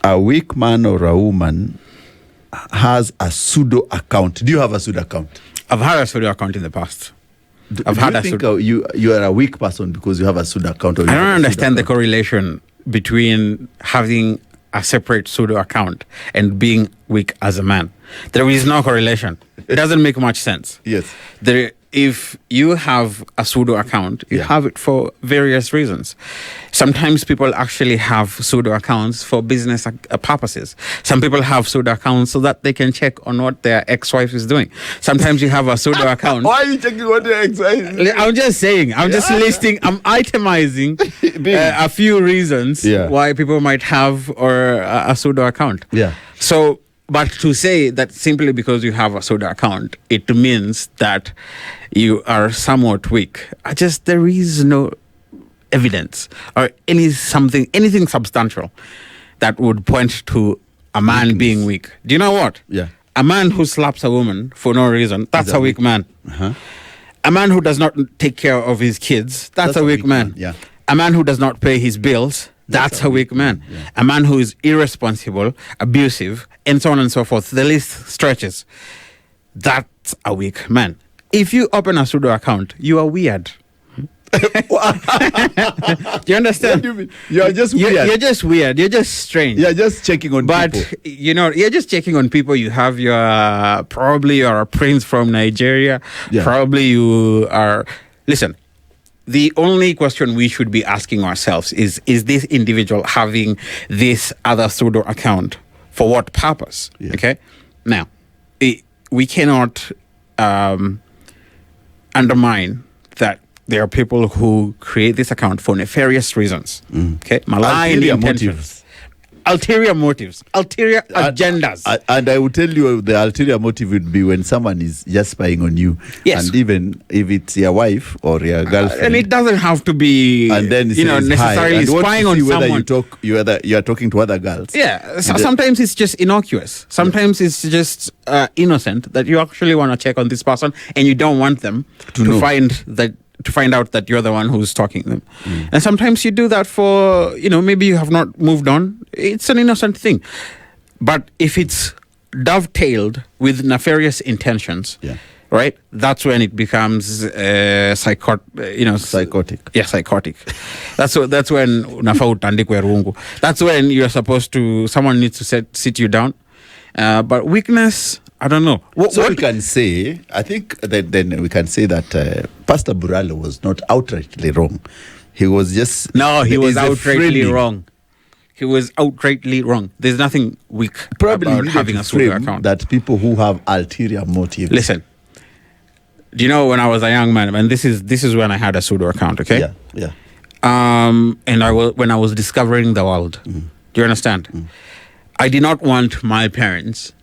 a weak man or a woman has a pseudo account. Do you have a pseudo account? I've had a pseudo account in the past. Do you think you are a weak person because you have a pseudo account? Or I don't understand the correlation between having a separate pseudo account and being weak as a man. There is no correlation. It doesn't make much sense. Yes. If you have a pseudo account, you have it for various reasons. Sometimes people actually have pseudo accounts for business purposes. Some people have pseudo accounts so that they can check on what their ex-wife is doing. Sometimes you have a pseudo account. Why are you checking what your ex-wife is doing? I'm just saying. I'm just listing. I'm itemizing a few reasons why people might have a pseudo account. Yeah. So, but to say that simply because you have a pseudo account, it means that you are somewhat weak. There is no evidence or anything substantial that would point to a man being weak. Do you know what? Yeah. A man who slaps a woman for no reason, that's a weak man. Uh-huh. A man who does not take care of his kids, that's a weak man. Yeah. A man who does not pay his bills, that's a weak man. Yeah. A man who is irresponsible, abusive, and so on and so forth. The list stretches. That's a weak man. If you open a pseudo account, you are weird. Do you understand? What do you mean? You are just weird. You're just weird. You're just strange. You're just checking on people. But, you're just checking on people. You have probably you're a prince from Nigeria. Yeah. Probably you are... Listen, the only question we should be asking ourselves is this individual having this other pseudo account for what purpose? Yeah. Okay? Now, we cannot undermine that there are people who create this account for nefarious reasons. Okay? Malign intentions. Ulterior motives. Ulterior agendas. And I will tell you the ulterior motive would be when someone is just spying on you. Yes. And even if it's your wife or your girlfriend. And it doesn't have to be, and then necessarily spying on someone. You are talking to other girls. Yeah. Sometimes it's just innocuous. Sometimes it's just innocent that you actually want to check on this person and you don't want them to find out that you're the one who's stalking them. And sometimes you do that for, maybe you have not moved on. It's an innocent thing. But if it's dovetailed with nefarious intentions, right, that's when it becomes psychotic. Psychotic. Yeah, psychotic. That's when unafaa utandikwe rungu. That's when you're supposed to, someone needs to sit you down. But weakness, I don't know. What we can say, I think that then we can say that Pastor Buralo was not outrightly wrong. He was just... No, he was outrightly wrong. He was outrightly wrong. There's nothing weak about having a pseudo account. That people who have ulterior motives... Listen, do you know when I was a young man, and this is when I had a pseudo account, okay? Yeah. And when I was discovering the world. Do you understand? I did not want my parents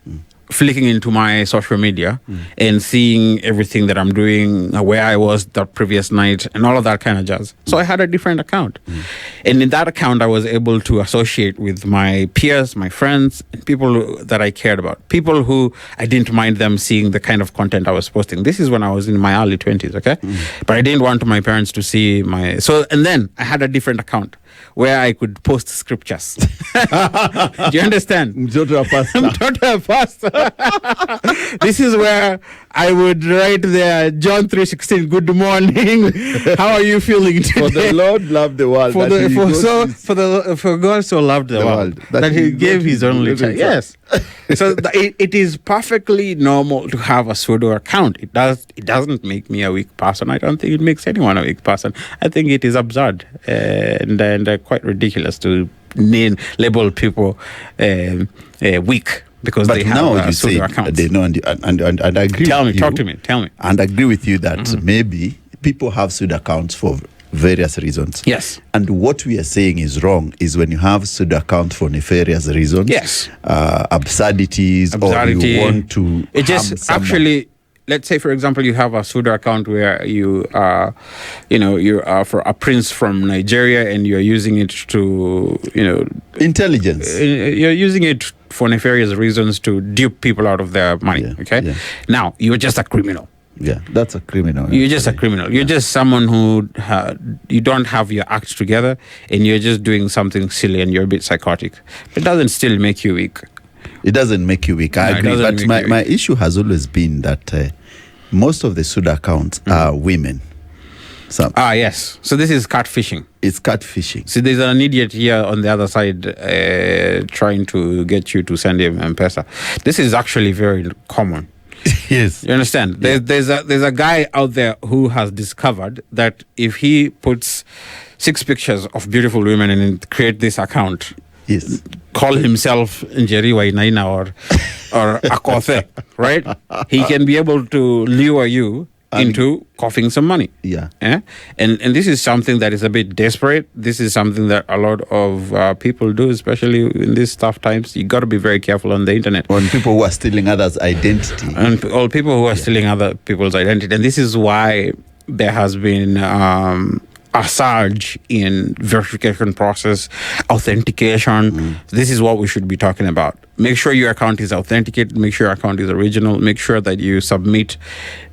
flicking into my social media and seeing everything that I'm doing, where I was the previous night, and all of that kind of jazz. So I had a different account. And in that account, I was able to associate with my peers, my friends, and people that I cared about. People who I didn't mind them seeing the kind of content I was posting. This is when I was in my early 20s, okay? But I didn't want my parents to see and then I had a different account where I could post scriptures. Do you understand? Mtoto wa pastor. This is where I would write there, John 3:16, good morning. How are you feeling today? For the Lord loved the world. For God so loved the world that he gave his only child. Yes. So it is perfectly normal to have a pseudo account. It doesn't make me a weak person. I don't think it makes anyone a weak person. I think it is absurd and quite ridiculous to label people weak because they have a pseudo account. They know, and I agree. Talk to me. And I agree with you that maybe people have pseudo accounts for various reasons. Yes. And what we are saying is wrong is when you have pseudo account for nefarious reasons. Yes. Absurdities, or you want to it just actually. Let's say, for example, you have a pseudo account where you are for a prince from Nigeria and you're using it to, intelligence. You're using it for nefarious reasons to dupe people out of their money. Okay. Yeah. Now you're just a criminal. Yeah, that's a criminal. You're just a criminal. You're just someone who you don't have your act together, and you're just doing something silly, and you're a bit psychotic. It doesn't still make you weak. It doesn't make you weak. I agree. But my issue has always been that most of the pseudo accounts are women. Yes. So this is catfishing. It's catfishing. See, there's an idiot here on the other side trying to get you to send him M-Pesa. This is actually very common. Yes. You understand? Yeah. There's a guy out there who has discovered that if he puts 6 pictures of beautiful women and create this account, yes, call himself Njeri Wainaina or Akothe, right? He can be able to lure you into coughing some money. Yeah. And this is something that is a bit desperate. This is something that a lot of people do, especially in these tough times. You got to be very careful on the internet. On people who are stealing others' identity. And all people who are stealing other people's identity. And this is why there has been a surge in verification process, authentication. This is what we should be talking about. Make sure your account is authenticated. Make sure your account is original. Make sure that you submit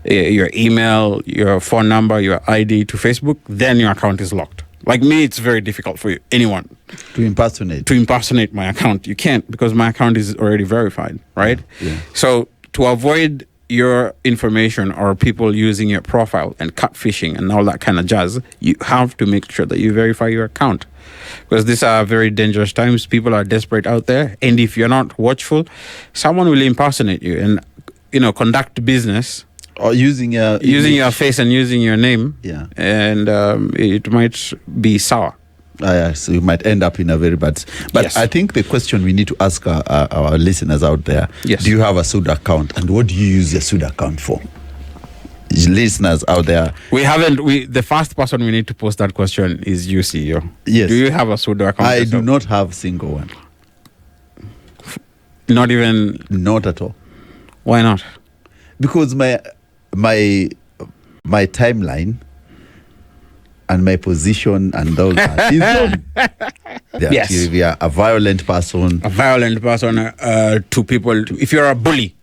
your email, your phone number, your ID to Facebook. Then your account is locked. Like me, it's very difficult for anyone to impersonate my account. You can't, because my account is already verified, right? Yeah. So to avoid your information or people using your profile and catfishing and all that kind of jazz, you have to make sure that you verify your account, because these are very dangerous times. People are desperate out there, and if you're not watchful, someone will impersonate you and conduct business or using your face and using your name. Yeah. And it might be sour. So you might end up in a very bad. But yes. I think the question we need to ask our listeners out there: yes. Do you have a pseudo account, and what do you use your pseudo account for? Listeners out there, the first person we need to post that question is you, CEO. Yes. Do you have a pseudo account? I do not have a single one. Not even. Not at all. Why not? Because my timeline and my position and all that is known. Yes. If you are a violent person. To people. If you're a bully.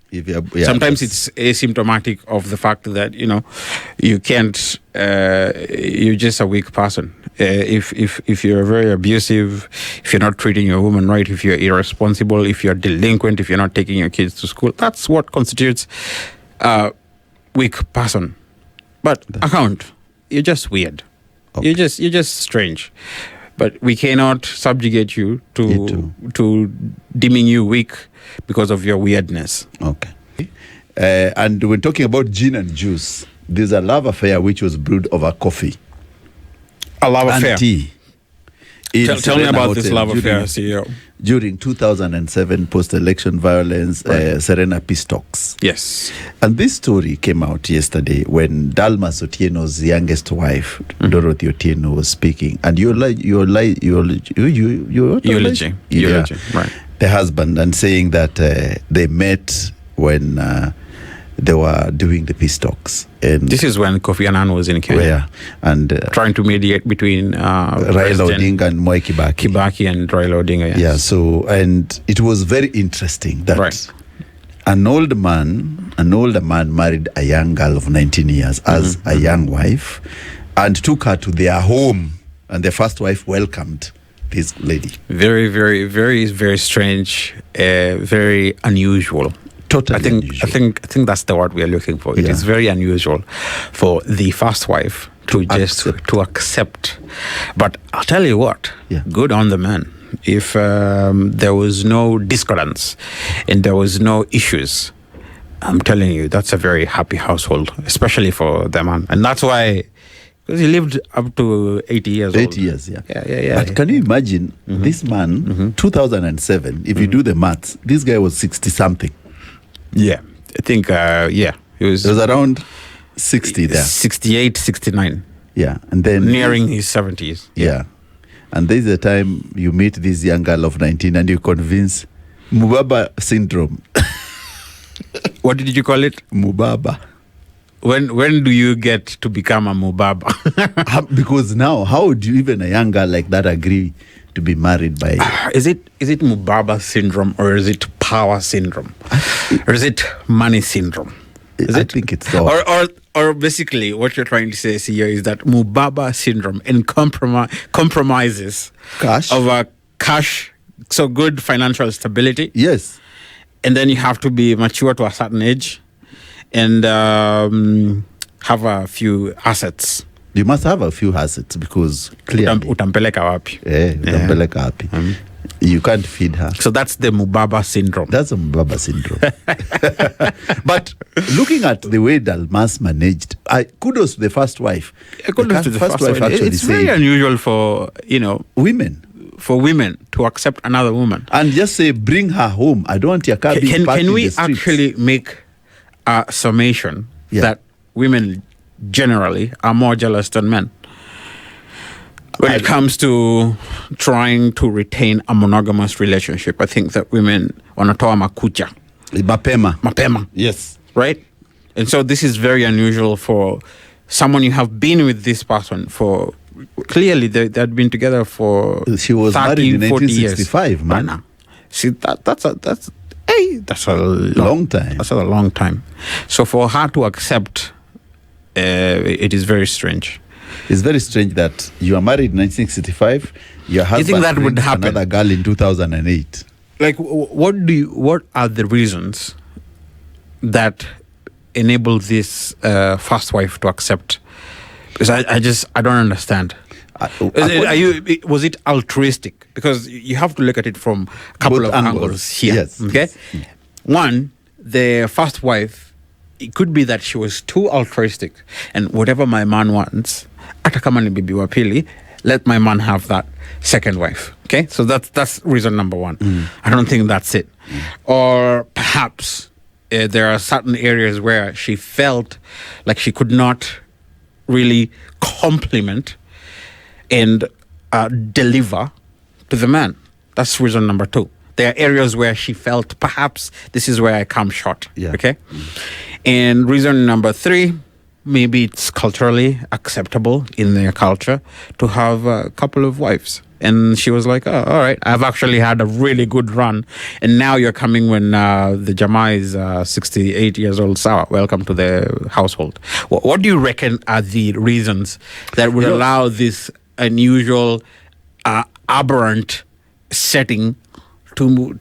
Sometimes it's asymptomatic of the fact that you can't. You're just a weak person. If you're very abusive, if you're not treating your woman right, if you're irresponsible, if you're delinquent, if you're not taking your kids to school, that's what constitutes a weak person. But account, you're just weird. Okay. You're just strange. But we cannot subjugate you to deeming you weak because of your weirdness. Okay. And when talking about gin and juice, there's a love affair which was brewed over coffee. A love affair? Tea. Tell me about this love affair, CEO. During 2007 post-election violence, Serena peace talks. Yes. And this story came out yesterday when Dalmas Otieno's youngest wife, Dorothy Otieno, was speaking. And eulogy. Right. The husband, and saying that they met when they were doing the peace talks. And this is when Kofi Annan was in Kenya. And trying to mediate between Raila Odinga and Mwai Kibaki. Kibaki and Raila Odinga, yes. Yeah, so, and it was very interesting that an older man married a young girl of 19 years as a young wife and took her to their home, and the first wife welcomed this lady. Very, very, very, very strange, very unusual. Totally unusual. I think that's the word we are looking for. It is very unusual for the first wife to accept. But I'll tell you what, good on the man. If there was no discordance and there was no issues, I'm telling you, that's a very happy household, especially for the man. And that's why, because he lived up to 80 years old. 80 years, yeah. Yeah. But can you imagine this man, 2007, if you do the maths, this guy was 60-something. Yeah, I think, he was around 60 there. 68, 69. Yeah, and then nearing his 70s. Yeah. And there's a time you meet this young girl of 19 and you convince Mubaba syndrome. What did you call it? Mubaba. When do you get to become a Mubaba? Because now, how would you, even a young girl like that, agree to be married by? Is it Mubaba syndrome, or is it power syndrome, or is it money syndrome? I think it's so. Or basically, what you're trying to say here is that Mubaba syndrome and compromises Cash. of cash, so good financial stability. Yes. And then you have to be mature to a certain age and have a few assets. You must have a few assets because clearly. Utampeleka wapi. Utampeleka wapi. You can't feed her. So that's the Mubaba syndrome. That's a Mubaba syndrome. But looking at the way Dalmas managed, kudos to the first wife. Kudos to the first wife. Actually it's very unusual for, women. For women to accept another woman. And just say, bring her home. I don't want your car being parked Can in we the streets. actually make a summation that women generally are more jealous than men when it comes to trying to retain a monogamous relationship? I think that women wanatoa makucha. Mapema. Yes. Right? And so this is very unusual for someone you have been with this person for, clearly they had been together for she was 30, married in 1965, years. Man. See, that's a long time. That's a long time. So for her to accept, it is very strange. It's very strange that you are married in 1965. Your husband you think that would happen? Another girl in 2008. Like, what are the reasons that enable this first wife to accept? Because I don't understand. Was it altruistic? Because you have to look at it from a couple of angles here. Yes. Okay. One, the first wife, it could be that she was too altruistic, and whatever my man wants, hata kama ni bibi wa pili, let my man have that second wife. Okay, so that's reason number one. I don't think that's it. Or perhaps there are certain areas where she felt like she could not really compliment and deliver to the man. That's reason number two. There are areas where she felt perhaps this is where I come short. Yeah. Okay. And reason number three, maybe it's culturally acceptable in their culture to have a couple of wives. And she was like, oh, all right, I've actually had a really good run. And now you're coming when the Jama is 68 years old. Sawa, welcome to the household. What do you reckon are the reasons that would allow this unusual, aberrant setting to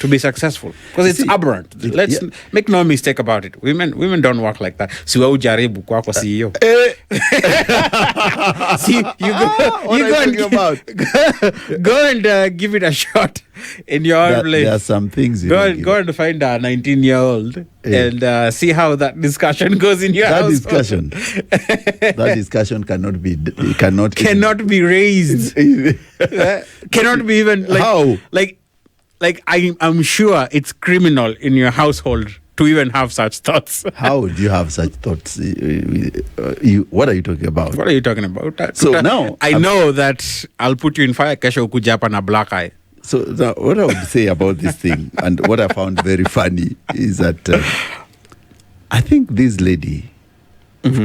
be successful? Because it's aberrant. Let's make no mistake about it. Women don't work like that. Siwa ujaribu kwako CEO. See, go and give it a shot in your own place. There are some things. Go and find a 19-year-old and see how that discussion goes in your house. That discussion cannot be raised. Cannot be even like how? Like I'm sure it's criminal in your household to even have such thoughts. How do you have such thoughts? What are you talking about? What are you talking about? So now I know that I'll put you in fire. Kesho ukuja hapa na black eye. So now, what I would say about this thing, and what I found very funny, is that I think this lady,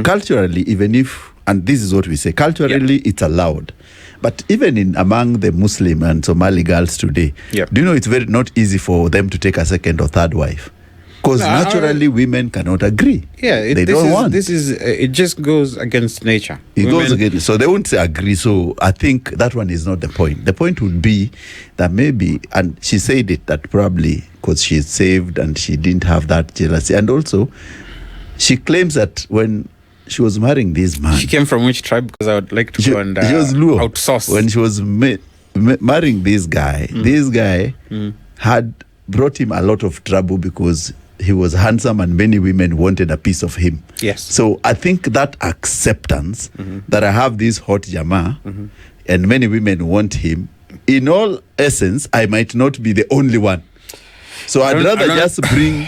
culturally, even if, and this is what we say, culturally it's allowed. But even among the Muslim and Somali girls today, do you know it's very not easy for them to take a second or third wife? Because naturally women cannot agree. Yeah, they don't want. It just goes against nature. It goes against, so they won't say agree. So I think that one is not the point. The point would be that maybe, and she said it, that probably because she's saved and she didn't have that jealousy. And also, she claims that when she was marrying this man. She came from which tribe? Because I would like to go and she was Luo. Outsource. When she was marrying this guy, this guy had brought him a lot of trouble because he was handsome and many women wanted a piece of him. Yes. So I think that acceptance that I have this hot Jama and many women want him, in all essence, I might not be the only one. So I'd rather just bring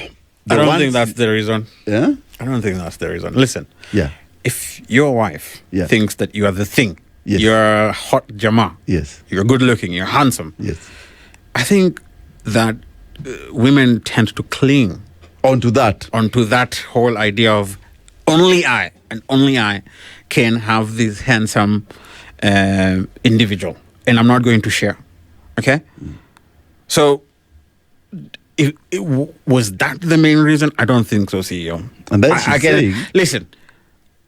I don't think that's the reason. Yeah? I don't think that's the reason. Listen. Yeah. If your wife thinks that you are the thing, you're hot Jama, you're good looking, you're handsome, I think that women tend to cling onto that whole idea of only I and only I can have this handsome individual, and I'm not going to share. Okay? So Was that the main reason? I don't think so, CEO. And then she's saying, listen,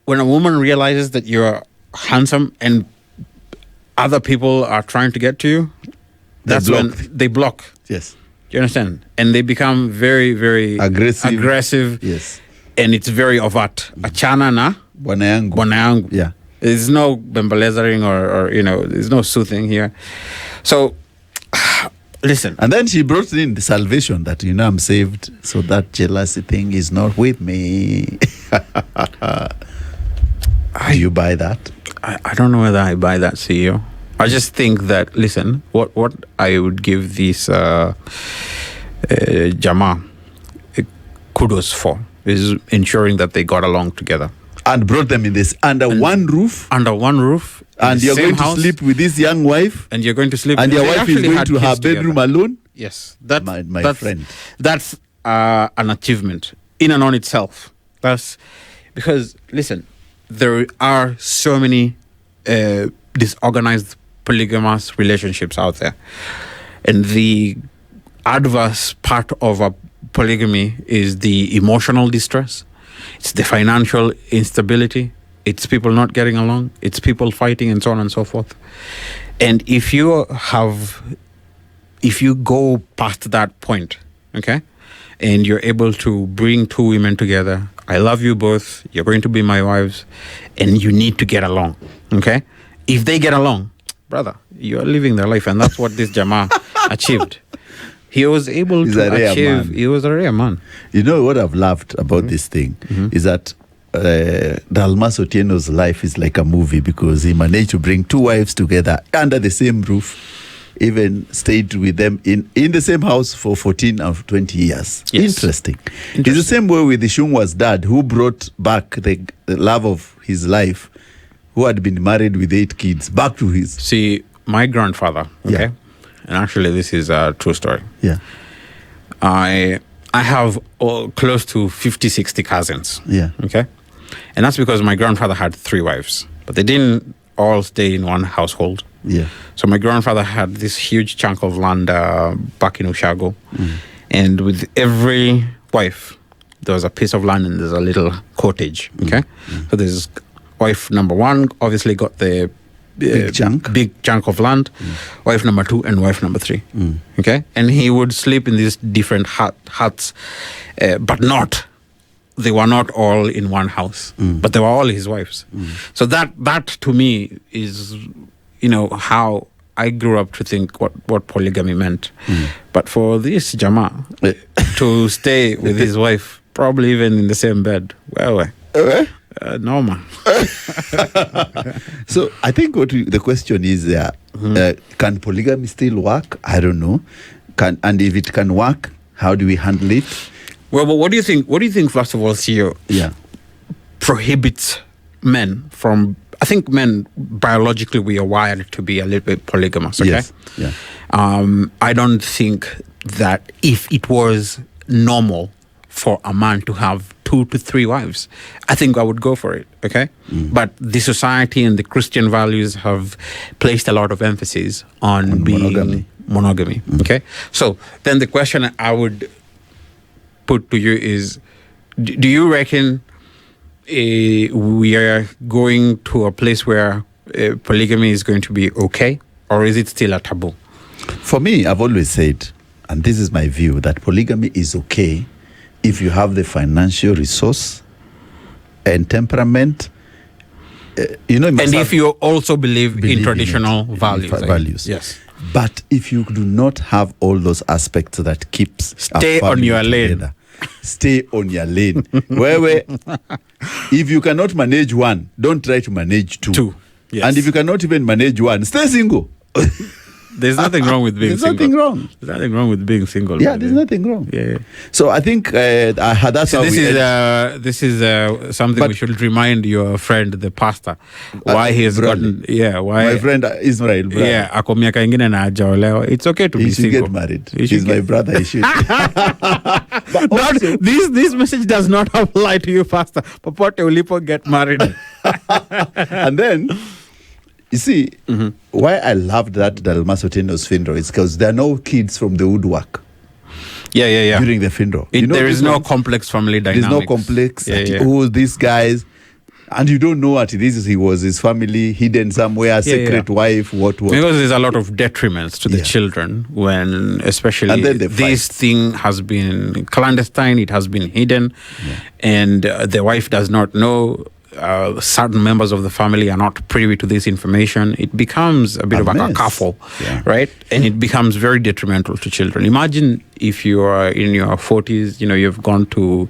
when a woman realizes that you're handsome and other people are trying to get to you, that's when they block. Yes. Do you understand? And they become very, very aggressive. Yes. And it's very overt. Achana na bwana yangu. Yeah. There's no bembelezering or there's no soothing here. So, listen. And then she brought in the salvation that, I'm saved, so that jealousy thing is not with me. Do you buy that? I don't know whether I buy that, CEO. I just think that, listen, what I would give this Jama kudos for is ensuring that they got along together. And brought them in this under one roof. Under one roof. And you're going to sleep with this young wife. And you're going to sleep and with your wife is going to her bedroom together. alone. Yes. That's my friend. That's an achievement in and on itself. That's because, listen, there are so many disorganized polygamous relationships out there. And the adverse part of a polygamy is the emotional distress. It's the financial instability. It's people not getting along. It's people fighting and so on and so forth. And if you go past that point, okay, and you're able to bring two women together, I love you both, you're going to be my wives, and you need to get along, okay? If they get along, brother, you're living their life, and that's what this Jama achieved. He was able to achieve. He was a rare man. You know what I've loved about this thing is that Dalmas Otieno's life is like a movie because he managed to bring two wives together under the same roof, even stayed with them in the same house for 14 or 20 years. Yes. Interesting. It's the same way with the Shungwa's dad, who brought back the love of his life, who had been married with 8 kids, back to his... See, my grandfather, okay? Yeah. And actually, this is a true story. Yeah. I have close to 50, 60 cousins. Yeah. Okay? And that's because my grandfather had 3 wives. But they didn't all stay in one household. Yeah. So my grandfather had this huge chunk of land back in Ushago. And with every wife, there was a piece of land and there's a little cottage. Okay? So there's wife number 1 obviously got the big chunk of land, wife number 2 and wife number 3. Okay? And he would sleep in these different huts, but they were not all in one house, but they were all his wives. So that to me is, how I grew up to think what polygamy meant. But for this Jama to stay with his wife, probably even in the same bed, no, man. So I think the question is can polygamy still work? I don't know. And if it can work, how do we handle it? Well, but what do you think? What do you think, first of all, CEO, prohibits men from... I think men, biologically, we are wired to be a little bit polygamous, okay? Yes. Yeah. I don't think that if it was normal for a man to have 2 to 3 wives, I think I would go for it, okay? But the society and the Christian values have placed a lot of emphasis on being monogamy, okay? So then the question I would put to you is, do you reckon we are going to a place where polygamy is going to be okay, or is it still a taboo? For me, I've always said, and this is my view, that polygamy is okay if you have the financial resource and temperament, and if you also believe in traditional values. Yes. But if you do not have all those aspects that keeps stay on your lane. Stay on your lane. Where if you cannot manage one, don't try to manage two. Yes. And if you cannot even manage one, stay single. There's nothing wrong with being single. There's nothing wrong. There's nothing wrong with being single. Yeah, there's nothing wrong. Yeah. So I think that's how this is something we should remind your friend, the pastor, why he has gotten. Yeah, why my friend Israel. Brother. Yeah, ako miaka ingine na hajaolewa. It's okay to be single. He should get married. He's my brother. He should. This message does not apply to you, pastor. Popote ulipo, get married. And then, you see, why I loved that Dalmas Otieno's funeral is because there are no kids from the woodwork. during the funeral. There is no complex family dynamics. There's no complex. Oh, these guys. And you don't know what it is. He was his family hidden somewhere, secret wife, what. Because there's a lot of detriments to the children when, especially, this thing has been clandestine, it has been hidden, and the wife does not know. Certain members of the family are not privy to this information. It becomes a bit of a kerfuffle, right? And it becomes very detrimental to children. Imagine if you are in your 40s, you've gone to,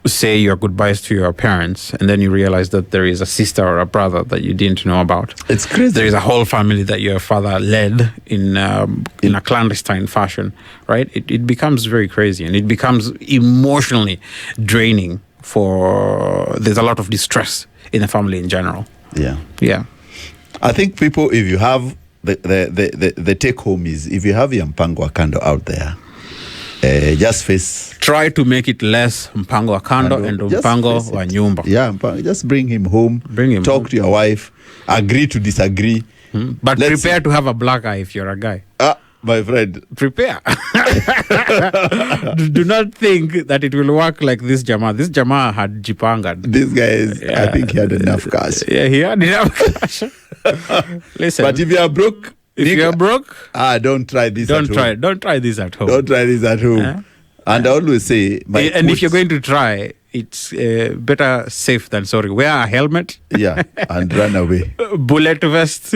say your goodbyes to your parents, and then you realize that there is a sister or a brother that you didn't know about. It's crazy. There is a whole family that your father led in a clandestine fashion, right? It becomes very crazy, and it becomes emotionally draining. There's a lot of distress in the family in general. Yeah. I think people, if you have the take home is, if you have your mpango wa kando out there, just try to make it less mpango wa kando and mpango wa nyumba. Just bring him home. Talk to your wife. Agree to disagree. But prepare to have a black eye if you're a guy. My friend, prepare. Do not think that it will work like this Jama. This Jama had jipangad. This guy I think he had enough cash. He had enough cash. Listen. But if you are broke, don't try this at home. Don't try this at home. Don't try this at home. And I always say, if you're going to try, it's better safe than sorry. Wear a helmet. And run away. Bullet vest.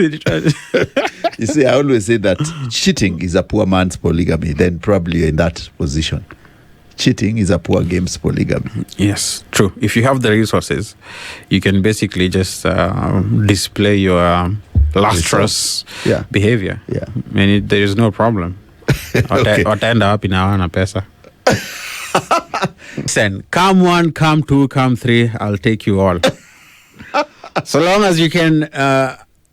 You see, I always say that cheating is a poor man's polygamy. Then probably you're in that position. Cheating is a poor game's polygamy. Yes, true. If you have the resources, you can basically just display your lustrous behavior. There is no problem. Wataenda wapi na wana pesa. Listen, come one, come two, come three, I'll take you all. So long as you can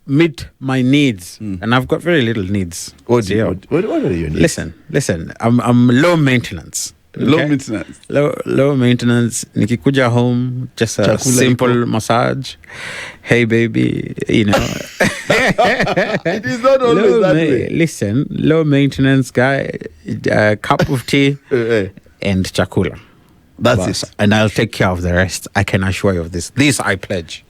meet my needs, and I've got very little needs. What are your needs? Listen, I'm low maintenance. Okay? Low maintenance. Nikikuja home, just a simple massage. Hey baby, It is not always that way. Listen, low maintenance guy, a cup of tea and chakula. That's it. And I'll take care of the rest. I can assure you of this. This I pledge.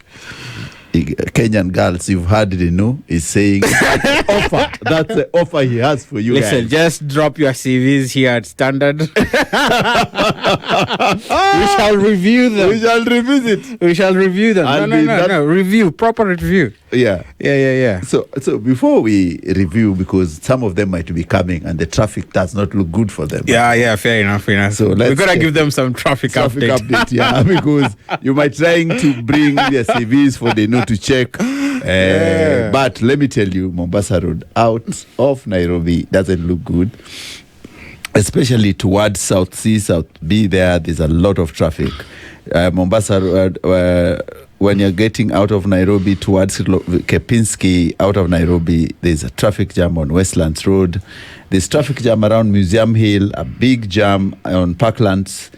Kenyan girls, you've heard it, is saying that's the offer he has for you. Listen, just drop your CVs here at Standard. We shall review them. We shall revisit. We shall review them. No. Review, proper review. Yeah. So before we review, because some of them might be coming and the traffic does not look good for them. Yeah, fair enough. So we're going to give them some traffic update. Because you might trying to bring their CVs for the to check. But let me tell you, Mombasa Road out of Nairobi doesn't look good. Especially towards South C, South B there's a lot of traffic. Mombasa Road, when you're getting out of Nairobi towards Kepinski, out of Nairobi, there's a traffic jam on Westlands Road. There's traffic jam around Museum Hill, a big jam on Parklands,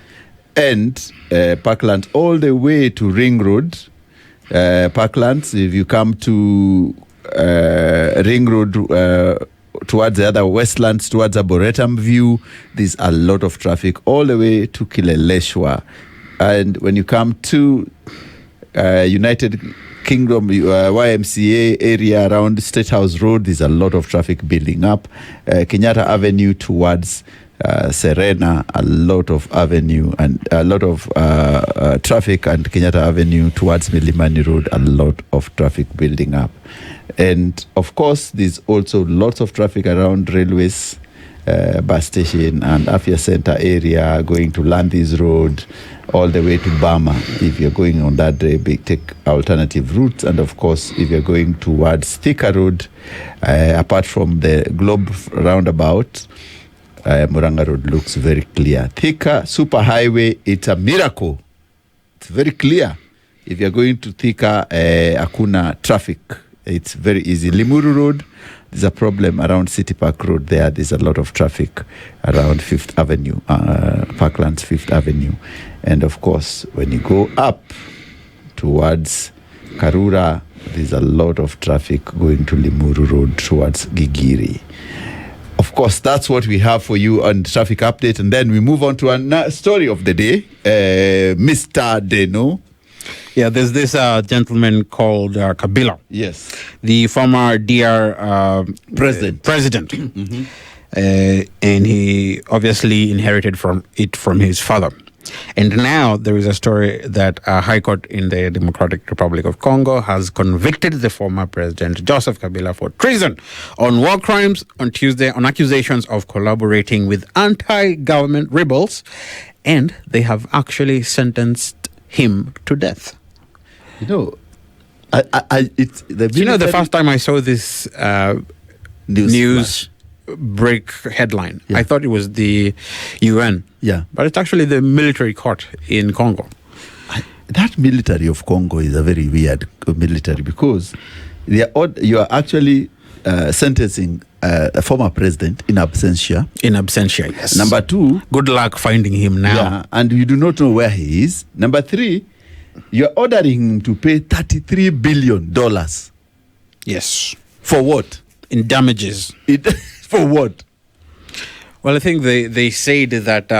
and Parklands all the way to Ring Road. Parklands, if you come to Ring Road towards the other Westlands, towards Arboretum View, there's a lot of traffic all the way to Kileleshwa. And when you come to United Kingdom YMCA area around State House Road, there's a lot of traffic building up. Kenyatta Avenue towards Serena, a lot of avenue and a lot of traffic, and Kenyatta Avenue towards Milimani Road, a lot of traffic building up. And of course, there's also lots of traffic around railways, bus station and Afia Center area, going to Landis Road, all the way to Bama. If you're going on that day, take alternative routes. And of course, if you're going towards Thika Road, apart from the Globe roundabout, Muranga Road looks very clear. Thika Superhighway, it's a miracle. It's very clear. If you're going to Thika, hakuna traffic. It's very easy. Limuru Road, there's a problem around City Park Road there. There's a lot of traffic around 5th Avenue, Parklands 5th Avenue. And of course, when you go up towards Karura, there's a lot of traffic going to Limuru Road towards Gigiri. Of course, that's what we have for you on Traffic Update. And then we move on to a story of the day. Mr. Deno. Yeah, there's this gentleman called Kabila. Yes. The former DR president. Mm-hmm. And he obviously inherited from his father. And now there is a story that a high court in the Democratic Republic of Congo has convicted the former president, Joseph Kabila, for treason on war crimes on Tuesday on accusations of collaborating with anti-government rebels. And they have actually sentenced him to death. You know, the first time I saw this news break headline, I thought it was the UN. Yeah. But it's actually the military court in Congo. That military of Congo is a very weird military because you are actually sentencing a former president in absentia. In absentia, yes. Number 2. Good luck finding him now. Yeah, and you do not know where he is. Number 3, you are ordering him to pay $33 billion. Yes. For what? In damages. For what? Well, I think they said that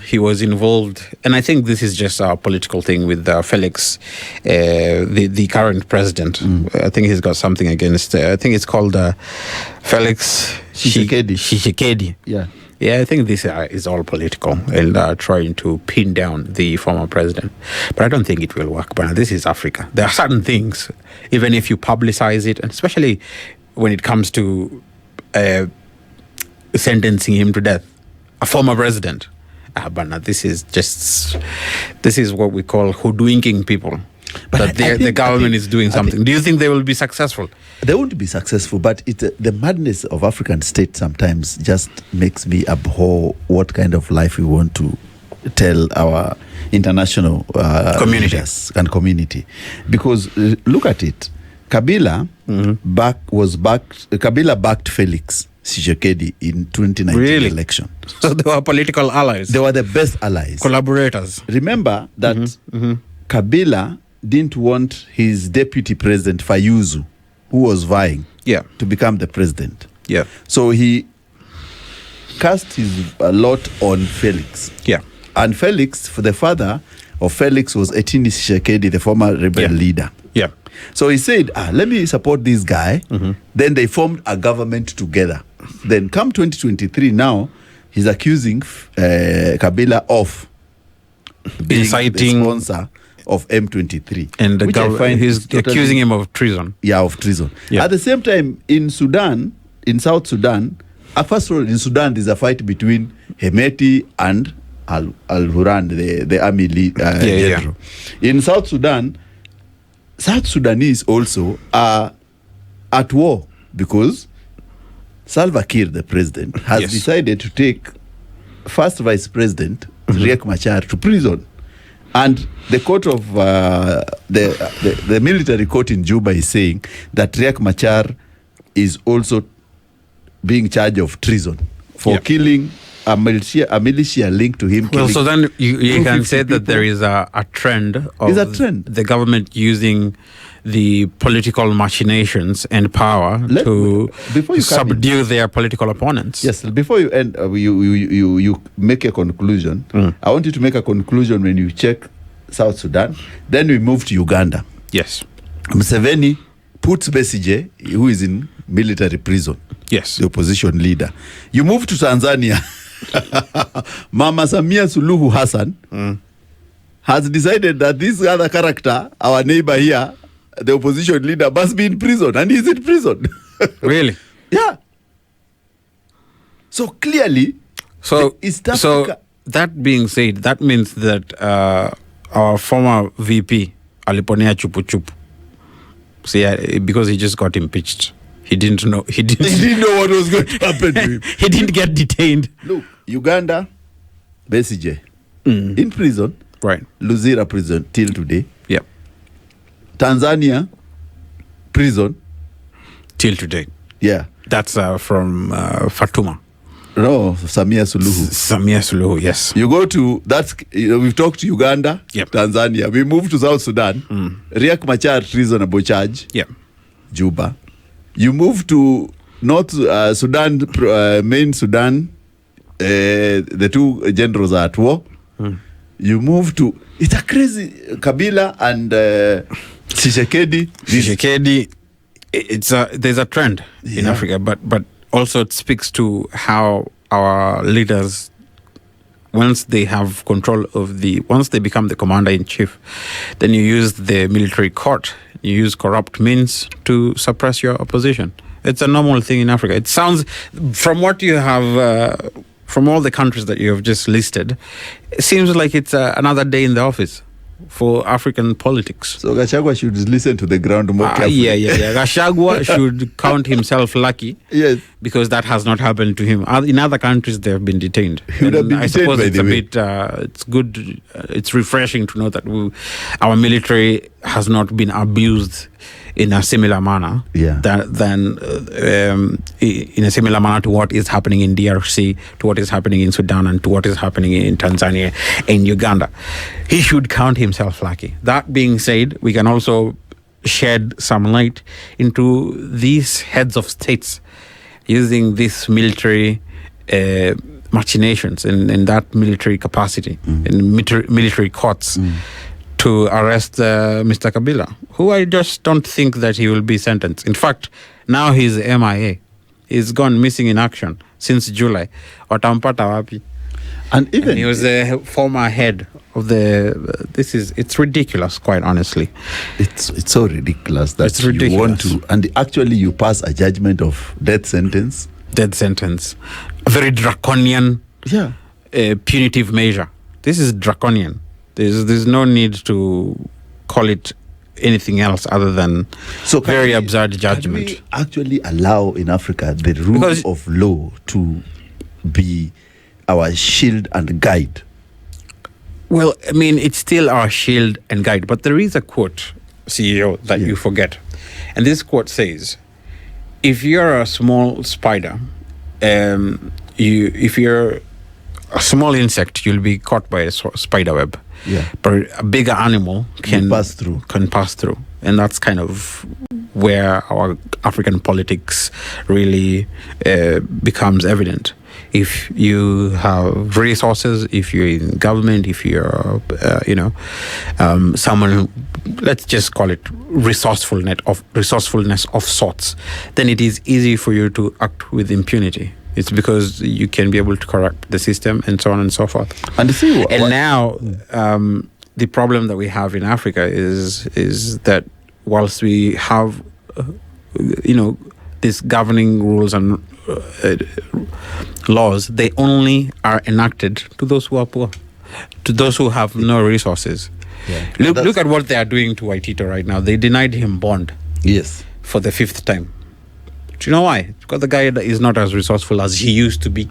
he was involved, and I think this is just a political thing with Felix, the current president. I think he's got something against, I think it's called Felix Tshisekedi. Yeah. Yeah, I think this is all political and trying to pin down the former president. But I don't think it will work. But this is Africa. There are certain things, even if you publicize it, and especially when it comes to sentencing him to death, a former president. But this is what we call hoodwinking people. But the government is doing something. Do you think they will be successful? They won't be successful, but the madness of African states sometimes just makes me abhor what kind of life we want to tell our international community and community. Because look at it. Kabila backed Felix Tshisekedi in 2019 election. So they were political allies. They were the best allies. Collaborators. Remember that Kabila didn't want his deputy president, Fayuzu, who was vying to become the president. Yeah. So he cast his lot on Felix. Yeah. And Felix, for the father of Felix was Etienne Tshisekedi, the former rebel leader. Yeah. So he said, let me support this guy. Then they formed a government together. Then come 2023 now, he's accusing Kabila of being inciting the sponsor of M23. And which I find he's accusing him of treason. Yeah, of treason. Yeah. At the same time, in South Sudan, first of all, in Sudan, there's a fight between Hemeti and Al-Huran, the army general. In South Sudan, South Sudanese also are at war because Salva Kiir, the president, has decided to take first vice president, Riek Machar, to prison. And the court of the military court in Juba is saying that Riek Machar is also being charged of treason for killing a militia linked to him. Well, so then you can say that there is a trend of the government using the political machinations and power to subdue their political opponents. Yes, before you end, you make a conclusion. I want you to make a conclusion when you check South Sudan. Then we move to Uganda. Yes. Museveni puts Besigye, who is in military prison. Yes. The opposition leader. You move to Tanzania. Mama Samia Suluhu Hassan has decided that this other character, our neighbor here, the opposition leader, must be in prison, and he's in prison. Really? Yeah. So clearly, that being said, that means that our former VP Aliponea Chupu Chupu, because he just got impeached. He didn't know. He didn't know what was going to happen to him. He didn't get detained. Look, Uganda, Besigye, in prison. Right. Luzira prison till today. Yep. Tanzania, prison. Till today. Yeah. That's from Fatuma. No, Samia Suluhu. Samia Suluhu, yes. You go to, we've talked to Uganda, Tanzania. We move to South Sudan. Riek Machar, treasonable charge. Yeah. Juba. You move to North Sudan, main Sudan, the two generals are at war. You move to, it's a crazy Kabila and Tshisekedi. There's a trend in Africa, but also it speaks to how our leaders, once they have control of once they become the commander in chief, then you use the military court, you use corrupt means to suppress your opposition. It's a normal thing in Africa. It sounds, from what you have, from all the countries that you have just listed, it seems like it's another day in the office for African politics. So Gachagua should listen to the ground more carefully. Yeah. Gachagua should count himself lucky. Yes. Because that has not happened to him. In other countries, they have been detained. He would have been I detained, suppose by it's the a way. bit, it's good, it's refreshing to know that our military has not been abused in a similar manner than in a similar manner to what is happening in DRC, to what is happening in Sudan, and to what is happening in Tanzania and Uganda. He should count himself lucky. That being said, we can also shed some light into these heads of states using these military machinations and that military capacity in military courts to arrest Mr. Kabila, who I just don't think that he will be sentenced. In fact, now he's MIA. He's gone missing in action since July. Watampata wapi? And even he was the former head of the. It's ridiculous, quite honestly. It's so ridiculous that it's ridiculous. You want to, and actually you pass a judgment of death sentence. A very draconian, punitive measure. This is draconian. There's no need to call it anything else other than very absurd judgment. Can we actually allow in Africa the rule of law to be our shield and guide? Well, I mean, it's still our shield and guide, but there is a quote, CEO, that you forget. And this quote says, if you're a small spider, if you're a small insect, you'll be caught by a spider web. Yeah. But a bigger animal can pass through. And that's kind of where our African politics really becomes evident. If you have resources, if you're in government, if you're, someone who, let's just call it resourcefulness of sorts, then it is easy for you to act with impunity. It's because you can be able to corrupt the system and so on and so forth. Now, the problem that we have in Africa is that whilst we have, these governing rules and laws, they only are enacted to those who are poor, to those who have no resources. Yeah. Look at what they are doing to Waitito right now. They denied him bond. Yes. For the 5th time. Do you know why? Because the guy is not as resourceful as he used to be.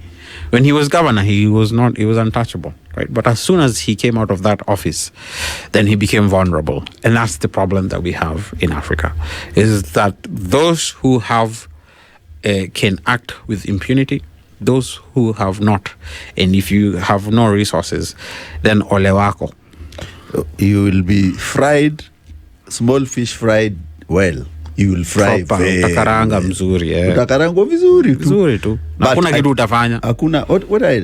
When he was governor, he was untouchable, right? But as soon as he came out of that office, then he became vulnerable. And that's the problem that we have in Africa, is that those who have can act with impunity, those who have not. And if you have no resources, then ole wako. You will be fried, small fish fried well. You will fry utakaranga mzuri, utakaranga vizuri tu. Hakuna kitu utafanya. Hakuna.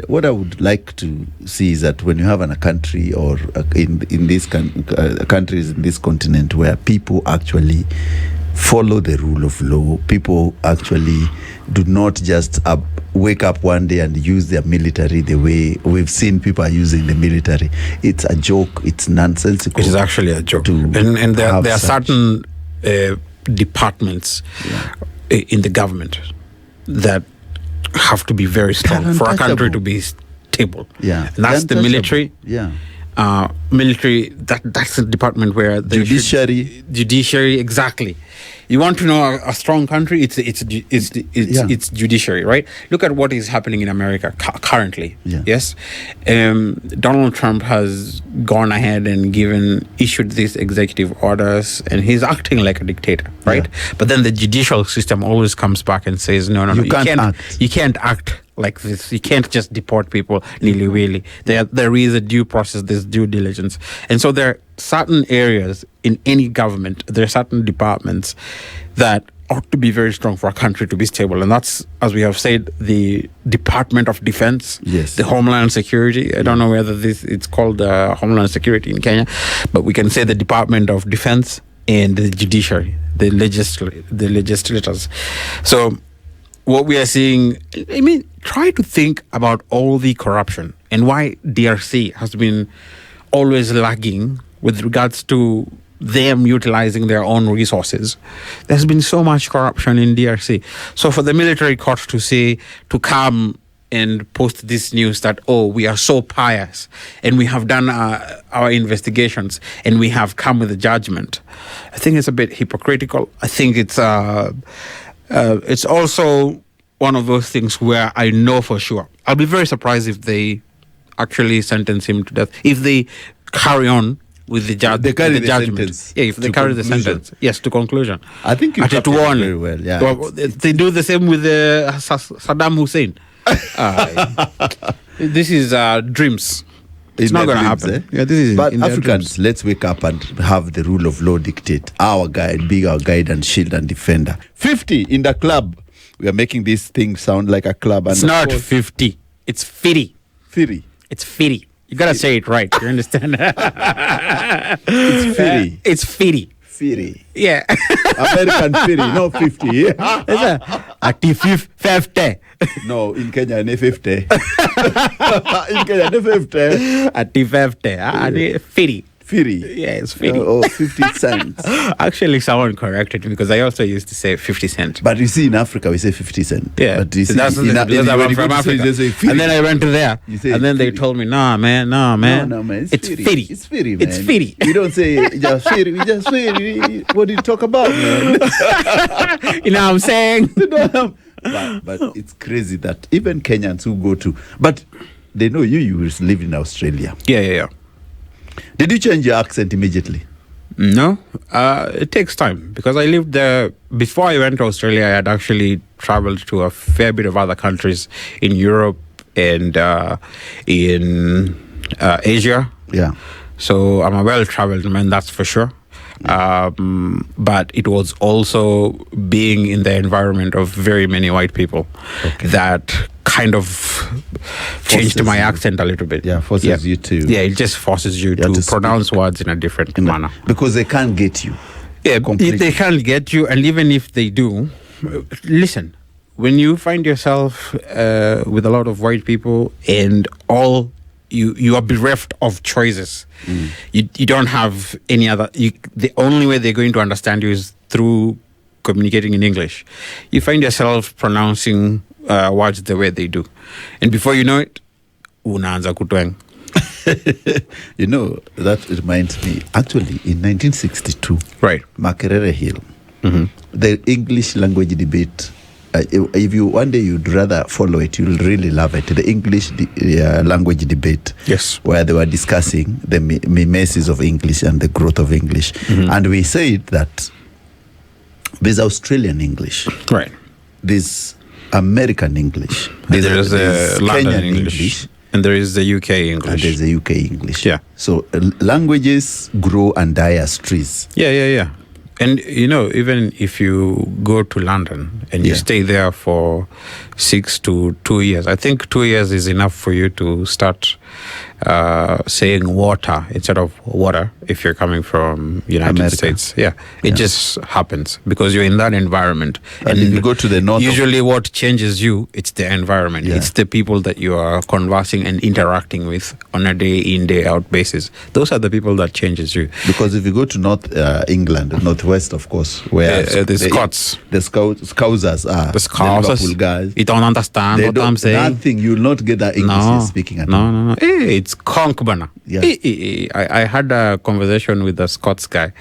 What I would like to see is that when you have a country or in these countries in this continent where people actually follow the rule of law, people actually do not just wake up one day and use their military the way we've seen people are using the military. It's a joke. It's nonsensical. It is actually a joke. And there are certain departments in the government that have to be very strong for a country to be stable. Yeah, and that's the military. Yeah, military. That's the department where the judiciary. Exactly. You want to know a strong country? It's judiciary, right? Look at what is happening in America currently. Yeah. Yes, Donald Trump has gone ahead and issued these executive orders, and he's acting like a dictator, right? Yeah. But then the judicial system always comes back and says, no, you can't act like this. You can't just deport people nilly-willy. There is a due process, there's due diligence. And so there are certain areas in any government, there are certain departments that ought to be very strong for a country to be stable. And that's, as we have said, the Department of Defense, Yes. the Homeland Security. I don't know whether it's called Homeland Security in Kenya, but we can say the Department of Defense and the judiciary, the legislators. So what we are seeing, I mean, try to think about all the corruption and why DRC has been always lagging with regards to them utilizing their own resources. There's been so much corruption in DRC. So for the military court to come and post this news that, oh, we are so pious and we have done our investigations and we have come with a judgment, I think it's a bit hypocritical. I think it's also one of those things where I know for sure. I'll be very surprised if they actually sentence him to death. If they carry on with the judgment. Sentence. Yeah, if they carry the sentence. Yes, to conclusion. I think you captured it very well. Yeah, well, they do the same with Saddam Hussein. This is dreams. It's not going to happen. Eh? Yeah, this is. But Africans, let's wake up and have the rule of law dictate. Our guide, be our guide and shield and defender. 50 in the club. We are making this thing sound like a club. And it's not 50. It's 50. 50. It's 50. You gotta say it right. You understand? It's 50. It's 50. 50. Yeah. American 50, not 50. It's 50. No, in Kenya, it's 50. In Kenya, it's 50. 50. 50. Yeah, it's 50. Oh, 50 cents. Actually, someone corrected me because I also used to say 50 cents. But you see, in Africa, we say 50 cents. Yeah, but you see, that's when I'm from Africa. And then I went to there, and then they told me, nah, man. No, man. It's 50. It's 50, man. It's 50. We don't say just 50. We just 50. What do you talk about, man? You know what I'm saying? But it's crazy that even Kenyans who go to, but they know you live in Australia. Yeah. Did you change your accent immediately? No, it takes time because I lived there before I went to Australia. I had actually traveled to a fair bit of other countries in Europe and in Asia. Yeah. So I'm a well-traveled man, that's for sure. But it was also being in the environment of very many white people that kind of changed my accent a little bit. Yeah, forces you to. Yeah, it just forces you to pronounce words in a different manner. Because they can't get you. Yeah, they can't get you. And even if they do, listen, when you find yourself with a lot of white people and all you are bereft of choices. You don't have any other. The only way they're going to understand you is through communicating in English. You find yourself pronouncing words the way they do, and before you know it, unaanza kutwang. You know, that reminds me. Actually, in 1962, right, Makerere Hill, the English language debate. If you one day you'd rather follow it, you'll really love it. The English language debate, yes, where they were discussing the mimesis of English and the growth of English, and we said that there's Australian English, right? There's American English, there's London Kenyan English, and there is the UK English. And there's the UK English. Yeah. So languages grow and die as trees. Yeah. And, you know, even if you go to London and you stay there for 6 to 2 years, I think 2 years is enough for you to start saying water instead of water if you're coming from United States. Yeah, it just happens because you're in that environment. And if you go to the north, usually what changes you, it's the environment. Yeah. It's the people that you are conversing and interacting with on a day in, day out basis. Those are the people that changes you. Because if you go to North England, Northwest, of course, where the Scots, the Scousers are, the Liverpool guys. You don't understand what I'm saying. Nothing. You will not get that English speaking at all. No. Hey, it's conk bana. Yeah. I had a conversation with a Scots guy.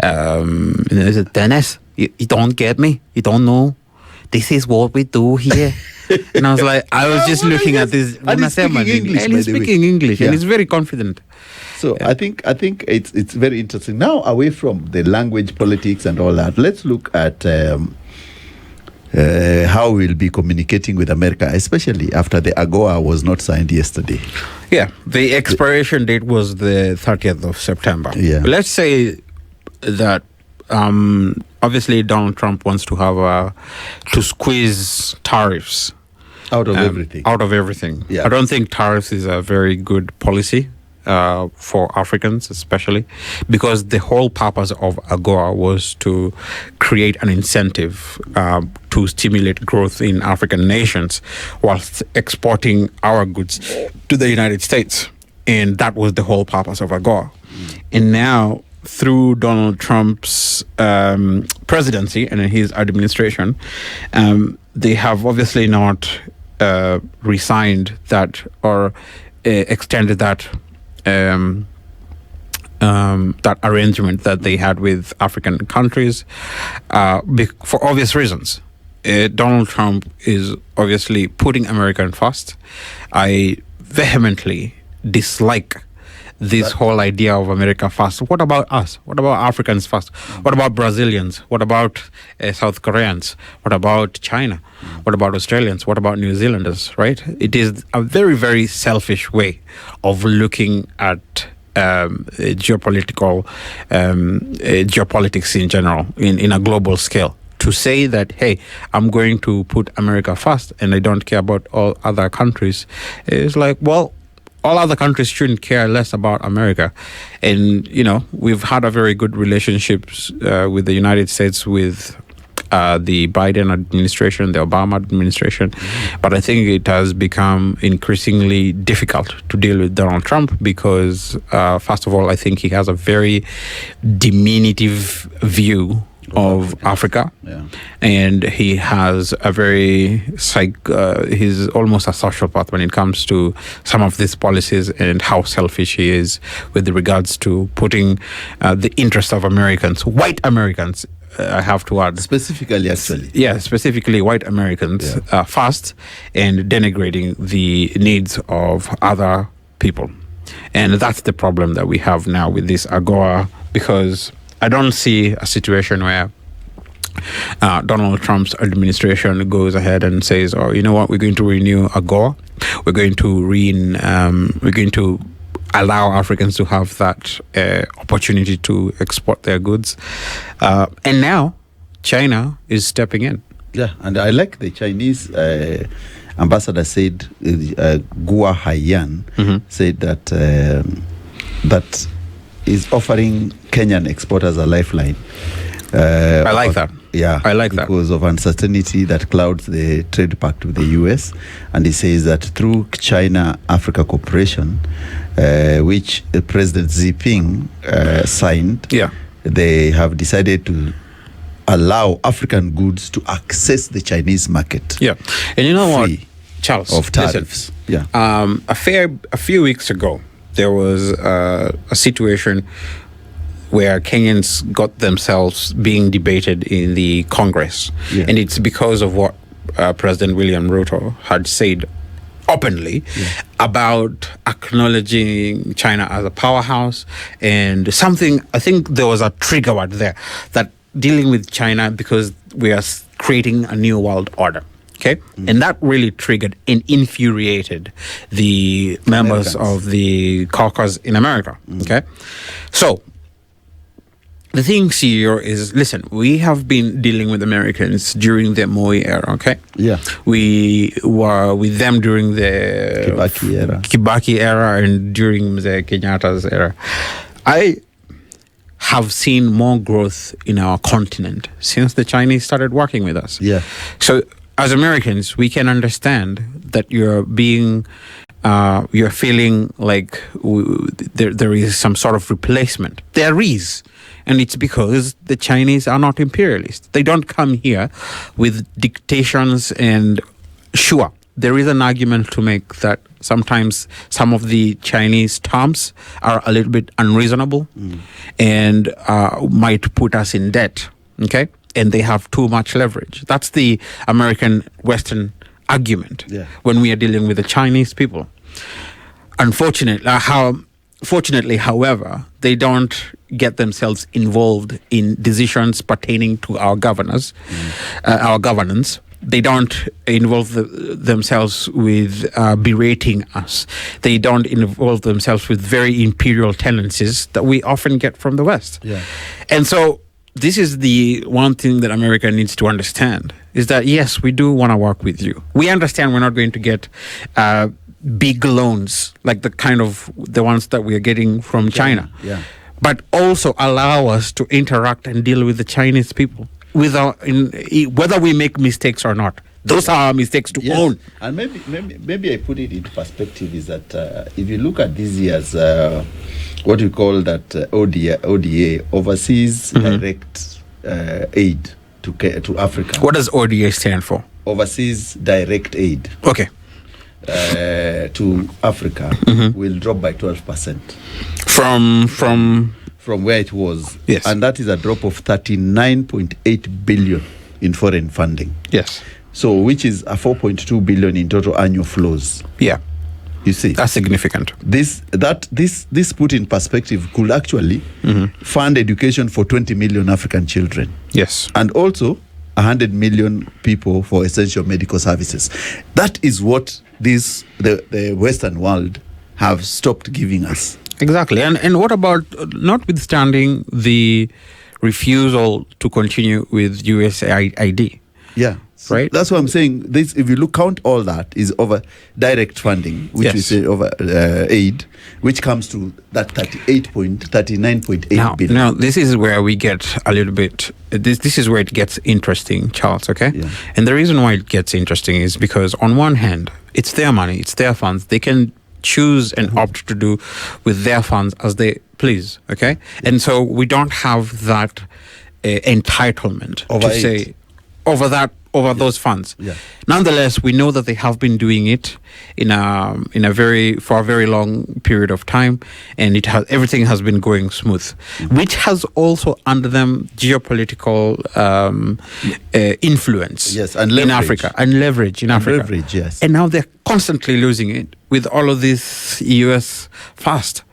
And he said, Dennis, you don't get me. You don't know. This is what we do here. And I was like, I was just looking at this. And he's speaking English. And he's speaking English. And he's very confident. So I think it's very interesting. Now, away from the language, politics, and all that, let's look at how we'll be communicating with America, especially after the AGOA was not signed yesterday. Yeah, the expiration date was the 30th of September. Yeah. Let's say that obviously Donald Trump wants to have to squeeze tariffs out of everything. Out of everything. Yeah. I don't think tariffs is a very good policy for Africans, especially because the whole purpose of AGOA was to create an incentive to stimulate growth in African nations whilst exporting our goods to the United States. And that was the whole purpose of AGOA. And now, through Donald Trump's presidency and his administration, they have obviously not resigned that or extended that that arrangement that they had with African countries for obvious reasons. Donald Trump is obviously putting America first. I vehemently dislike this whole idea of America first. What about us? What about Africans first? What about Brazilians? What about South Koreans? What about China? What about Australians? What about New Zealanders, right? It is a very, very selfish way of looking at geopolitics in general, in a global scale. To say that, hey, I'm going to put America first and I don't care about all other countries, is like, well, all other countries shouldn't care less about America. And, you know, we've had a very good relationships with the United States with the Biden administration, the Obama administration. But I think it has become increasingly difficult to deal with Donald Trump because, first of all, I think he has a very diminutive view of Africa. Yeah. And he has a very he's almost a sociopath when it comes to some of these policies and how selfish he is with regards to putting the interest of Americans, white Americans, I have to add. Specifically, actually. Yeah, specifically white Americans first, and denigrating the needs of other people. And that's the problem that we have now with this AGOA, because I don't see a situation where Donald Trump's administration goes ahead and says, "Oh, you know what? We're going to renew AGOA. We're going to allow Africans to have that opportunity to export their goods." And now, China is stepping in. Yeah, and I like the Chinese ambassador said, Gua Haiyan said that that is offering Kenyan exporters a lifeline. I like that. Yeah, I like that. Because of uncertainty that clouds the trade pact with the US. And he says that through China-Africa cooperation, which President Xi Jinping signed, they have decided to allow African goods to access the Chinese market. Yeah, and you know what, Charles? Of tariffs. Listen, a few weeks ago, there was a situation where Kenyans got themselves being debated in the Congress. Yeah. And it's because of what President William Ruto had said openly about acknowledging China as a powerhouse, and something, I think there was a trigger word there, that dealing with China because we are creating a new world order. Okay, and that really triggered and infuriated the members of the caucus in America. Okay, so the thing here is, listen, we have been dealing with Americans during the Moi era. Okay, we were with them during the Kibaki era and during the Kenyatta's era. I have seen more growth in our continent since the Chinese started working with us. Yeah, so as Americans, we can understand that you're feeling like there is some sort of replacement. There is. And it's because the Chinese are not imperialists. They don't come here with dictations, and sure, there is an argument to make that sometimes some of the Chinese terms are a little bit unreasonable and might put us in debt, okay? And they have too much leverage. That's the American Western argument when we are dealing with the Chinese people. Fortunately, however, they don't get themselves involved in decisions pertaining to our governance. They don't involve themselves with berating us. They don't involve themselves with very imperial tendencies that we often get from the West. Yeah. And so this is the one thing that America needs to understand, is that, yes, we do want to work with you. We understand we're not going to get big loans like the ones that we are getting from China. Yeah. But also allow us to interact and deal with the Chinese people whether we make mistakes or not. Those are our mistakes to own. And maybe I put it into perspective is that if you look at this year's what we call that ODA, overseas direct aid to Africa. What does ODA stand for? Overseas direct aid. Okay. To Africa will drop by 12% from where it was. Yes. And that is a drop of 39.8 billion in foreign funding. Yes. So which is a 4.2 billion in total annual flows. Yeah. You see, that's significant. This put in perspective could actually fund education for 20 million African children. Yes. And also 100 million people for essential medical services. That is what the Western world have stopped giving us. Exactly. And what about, notwithstanding the refusal to continue with USAID? Yeah. Right. That's what I'm saying. This, if you count all that, is over direct funding, which we say over aid, which comes to that 39.8 billion. Now, this is where we get a little bit. This is where it gets interesting, Charles. Okay. Yeah. And the reason why it gets interesting is because on one hand, it's their money, it's their funds. They can choose and opt to do with their funds as they please. Okay. And so we don't have that entitlement to say over those funds. Yeah. Nonetheless, we know that they have been doing it for a very long period of time, and everything has been going smooth, which has also under them geopolitical influence. Yes, and leverage. In Africa and leverage in Africa. Leverage, yes. And now they're constantly losing it with all of this US fast.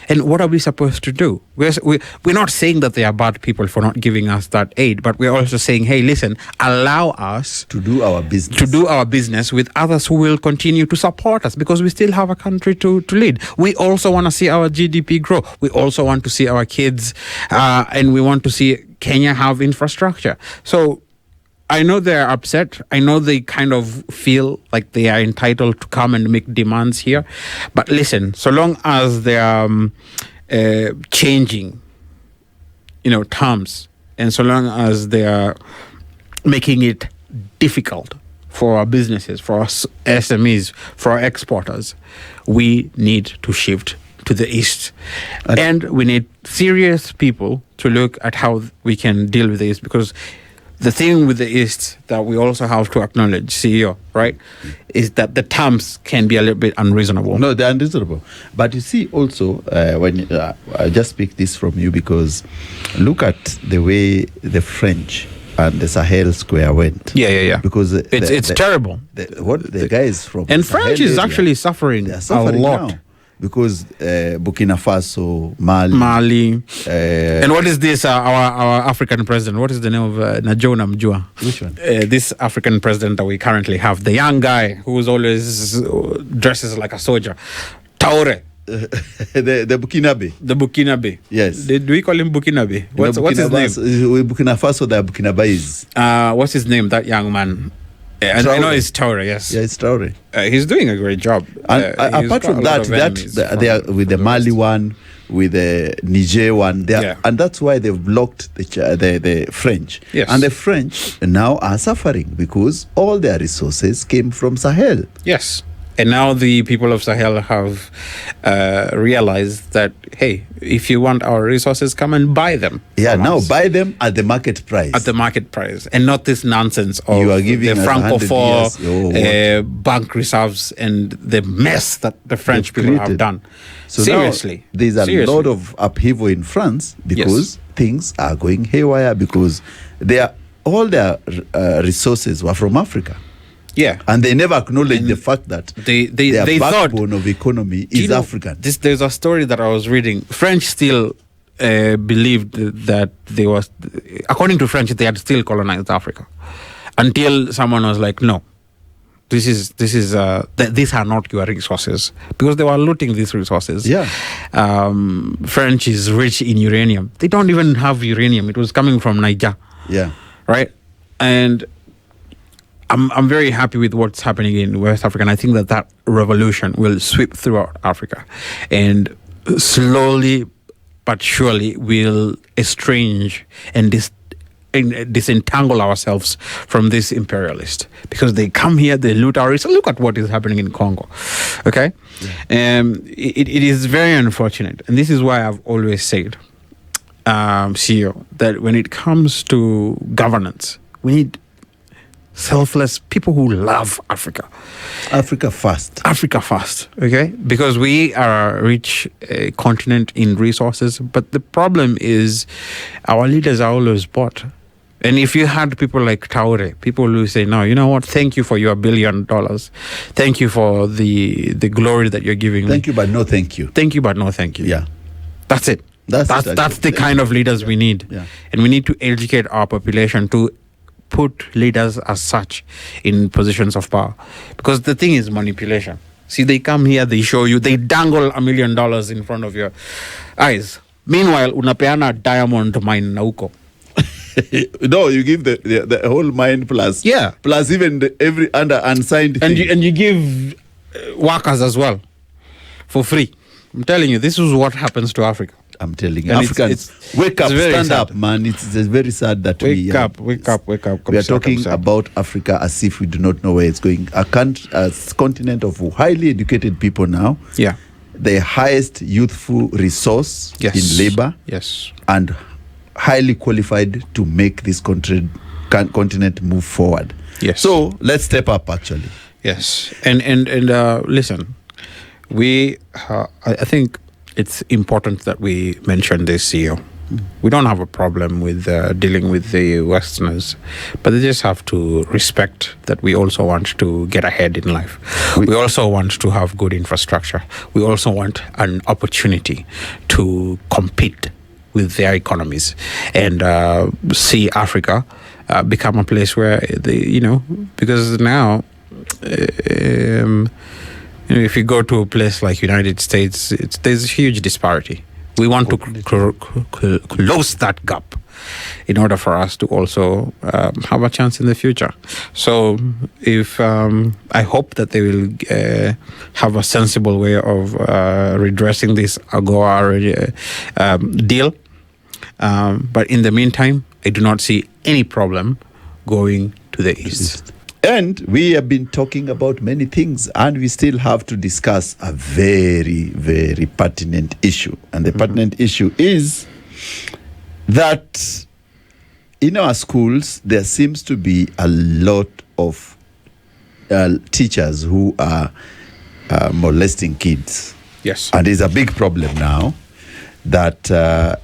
And what are we supposed to do? We're not saying that they are bad people for not giving us that aid, but we're also saying, hey, listen, allow us to do our business with others who will continue to support us, because we still have a country to lead. We also want to see our GDP grow. We also want to see our kids, and we want to see Kenya have infrastructure. So I know they're upset. I know they kind of feel like they are entitled to come and make demands here. But listen, so long as they are changing, terms, and so long as they are making it difficult for our businesses, for our SMEs, for our exporters, we need to shift to the east. And we need serious people to look at how we can deal with this, because the thing with the East that we also have to acknowledge, CEO, right, is that the terms can be a little bit unreasonable. No, they're unreasonable. But you see also, when I just speak this from you because look at the way the French and the Sahel Square went. Yeah. Because it's terrible. The guys from and Sahel French is area, actually suffering a lot. Now. Because Burkina Faso, Mali. And what is this, our African president? What is the name of Najona Mjua? Which one? This African president that we currently have, the young guy who's always dresses like a soldier. Traore. The Burkinabe. The Burkinabe. Yes. Do we call him Burkinabe? What's his name? Burkina Faso, the Burkinabe is. What's his name, that young man? I know it's Traore, yes. Yeah, it's Traore. He's doing a great job. And apart from that, they are with the Mali one, with the Niger one, and that's why they've blocked the French. Yes. And the French now are suffering because all their resources came from Sahel. Yes. And now the people of Sahel have realized that, hey, if you want our resources, come and buy them. Yeah, now buy them at the market price. At the market price. And not this nonsense of you are giving the Francophone bank reserves and the mess that the French people have done. So seriously. There's a lot of upheaval in France because things are going haywire because all their resources were from Africa. Yeah, and they never acknowledge the fact that they backbone of economy is African. There's a story that I was reading. French still believed that according to French, they had still colonized Africa until someone was like, no, these are not your resources, because they were looting these resources. Yeah. French is rich in uranium. They don't even have uranium. It was coming from Niger. Yeah. Right. And I'm very happy with what's happening in West Africa, and I think that revolution will sweep throughout Africa, and slowly but surely will estrange and disentangle ourselves from this imperialist, because they come here, they loot our resources. Look at what is happening in Congo. Okay. It is very unfortunate, and this is why I've always said, CEO, that when it comes to governance, we need selfless people who love Africa. Africa first. Africa first, okay? Because we are a rich continent in resources, but the problem is our leaders are always bought. And if you had people like Kahuria, people who say, no, you know what, thank you for your $1 billion. Thank you for the glory that you're giving Thank you, but no thank you. Thank you, but no thank you. Yeah. That's it. That's the kind of leaders we need. Yeah. And we need to educate our population to put leaders as such in positions of power. Because the thing is manipulation. See, they come here, they show you, they dangle $1 million in front of your eyes. Meanwhile, unapeana diamond mine na huko. No, you give the whole mine plus. Yeah. Plus even every under unsigned And thing. you give workers as well for free. I'm telling you, this is what happens to Africa. I'm telling you, And Africans, wake up, stand sad. up, man. It's very sad that Wake up. we are Come talking sir. about Africa as if we do not know where it's going. A continent of highly educated people now. Yeah. The highest youthful resource Yes. in labor. Yes. And highly qualified to make this continent move forward. Yes. So let's step up, actually. Yes. And listen, I think it's important that we mention this, CEO. We don't have a problem with dealing with the Westerners, but they just have to respect that we also want to get ahead in life. We also want to have good infrastructure. We also want an opportunity to compete with their economies and see Africa become a place where because now if you go to a place like United States, there's a huge disparity. We want to close that gap in order for us to also have a chance in the future. So if I hope that they will have a sensible way of redressing this AGOA deal. But in the meantime, I do not see any problem going to the east. And we have been talking about many things, and we still have to discuss a very, very pertinent issue. And the pertinent issue is that in our schools, there seems to be a lot of teachers who are molesting kids. Yes. And it's a big problem now that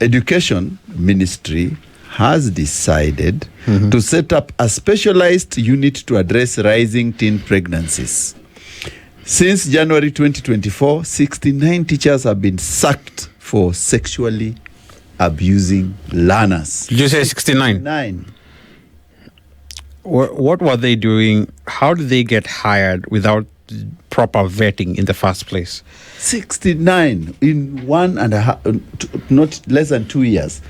Education Ministry has decided to set up a specialized unit to address rising teen pregnancies. Since January 2024, 69 teachers have been sacked for sexually abusing learners. Did you say 69? 9. What were they doing? How did they get hired without proper vetting in the first place? 69 in 1.5, not less than 2 years.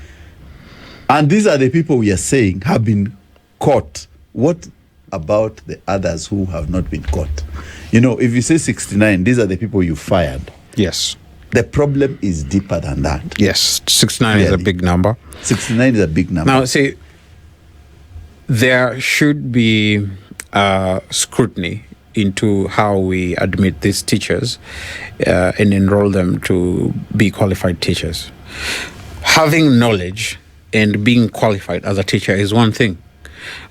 And these are the people we are saying have been caught. What about the others who have not been caught? If you say 69, these are the people you fired. Yes. The problem is deeper than that. Yes, 69 is a Really. big number. 69 is a big number. Now, see, there should be scrutiny into how we admit these teachers and enroll them to be qualified teachers. Having knowledge and being qualified as a teacher is one thing.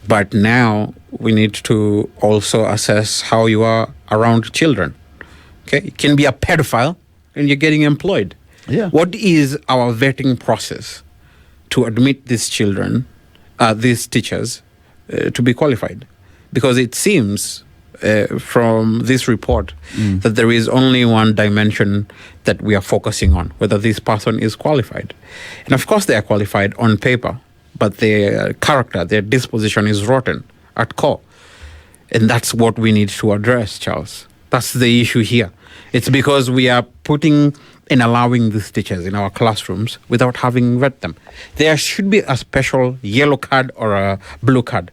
But now we need to also assess how you are around children. Okay? You can be a pedophile and you're getting employed. Yeah. What is our vetting process to admit these children, these teachers, to be qualified? Because it seems from this report that there is only one dimension that we are focusing on, whether this person is qualified. And of course they are qualified on paper, but their character, their disposition is rotten at core. And that's what we need to address, Charles. That's the issue here. It's because we are putting and allowing these teachers in our classrooms without having read them. There should be a special yellow card or a blue card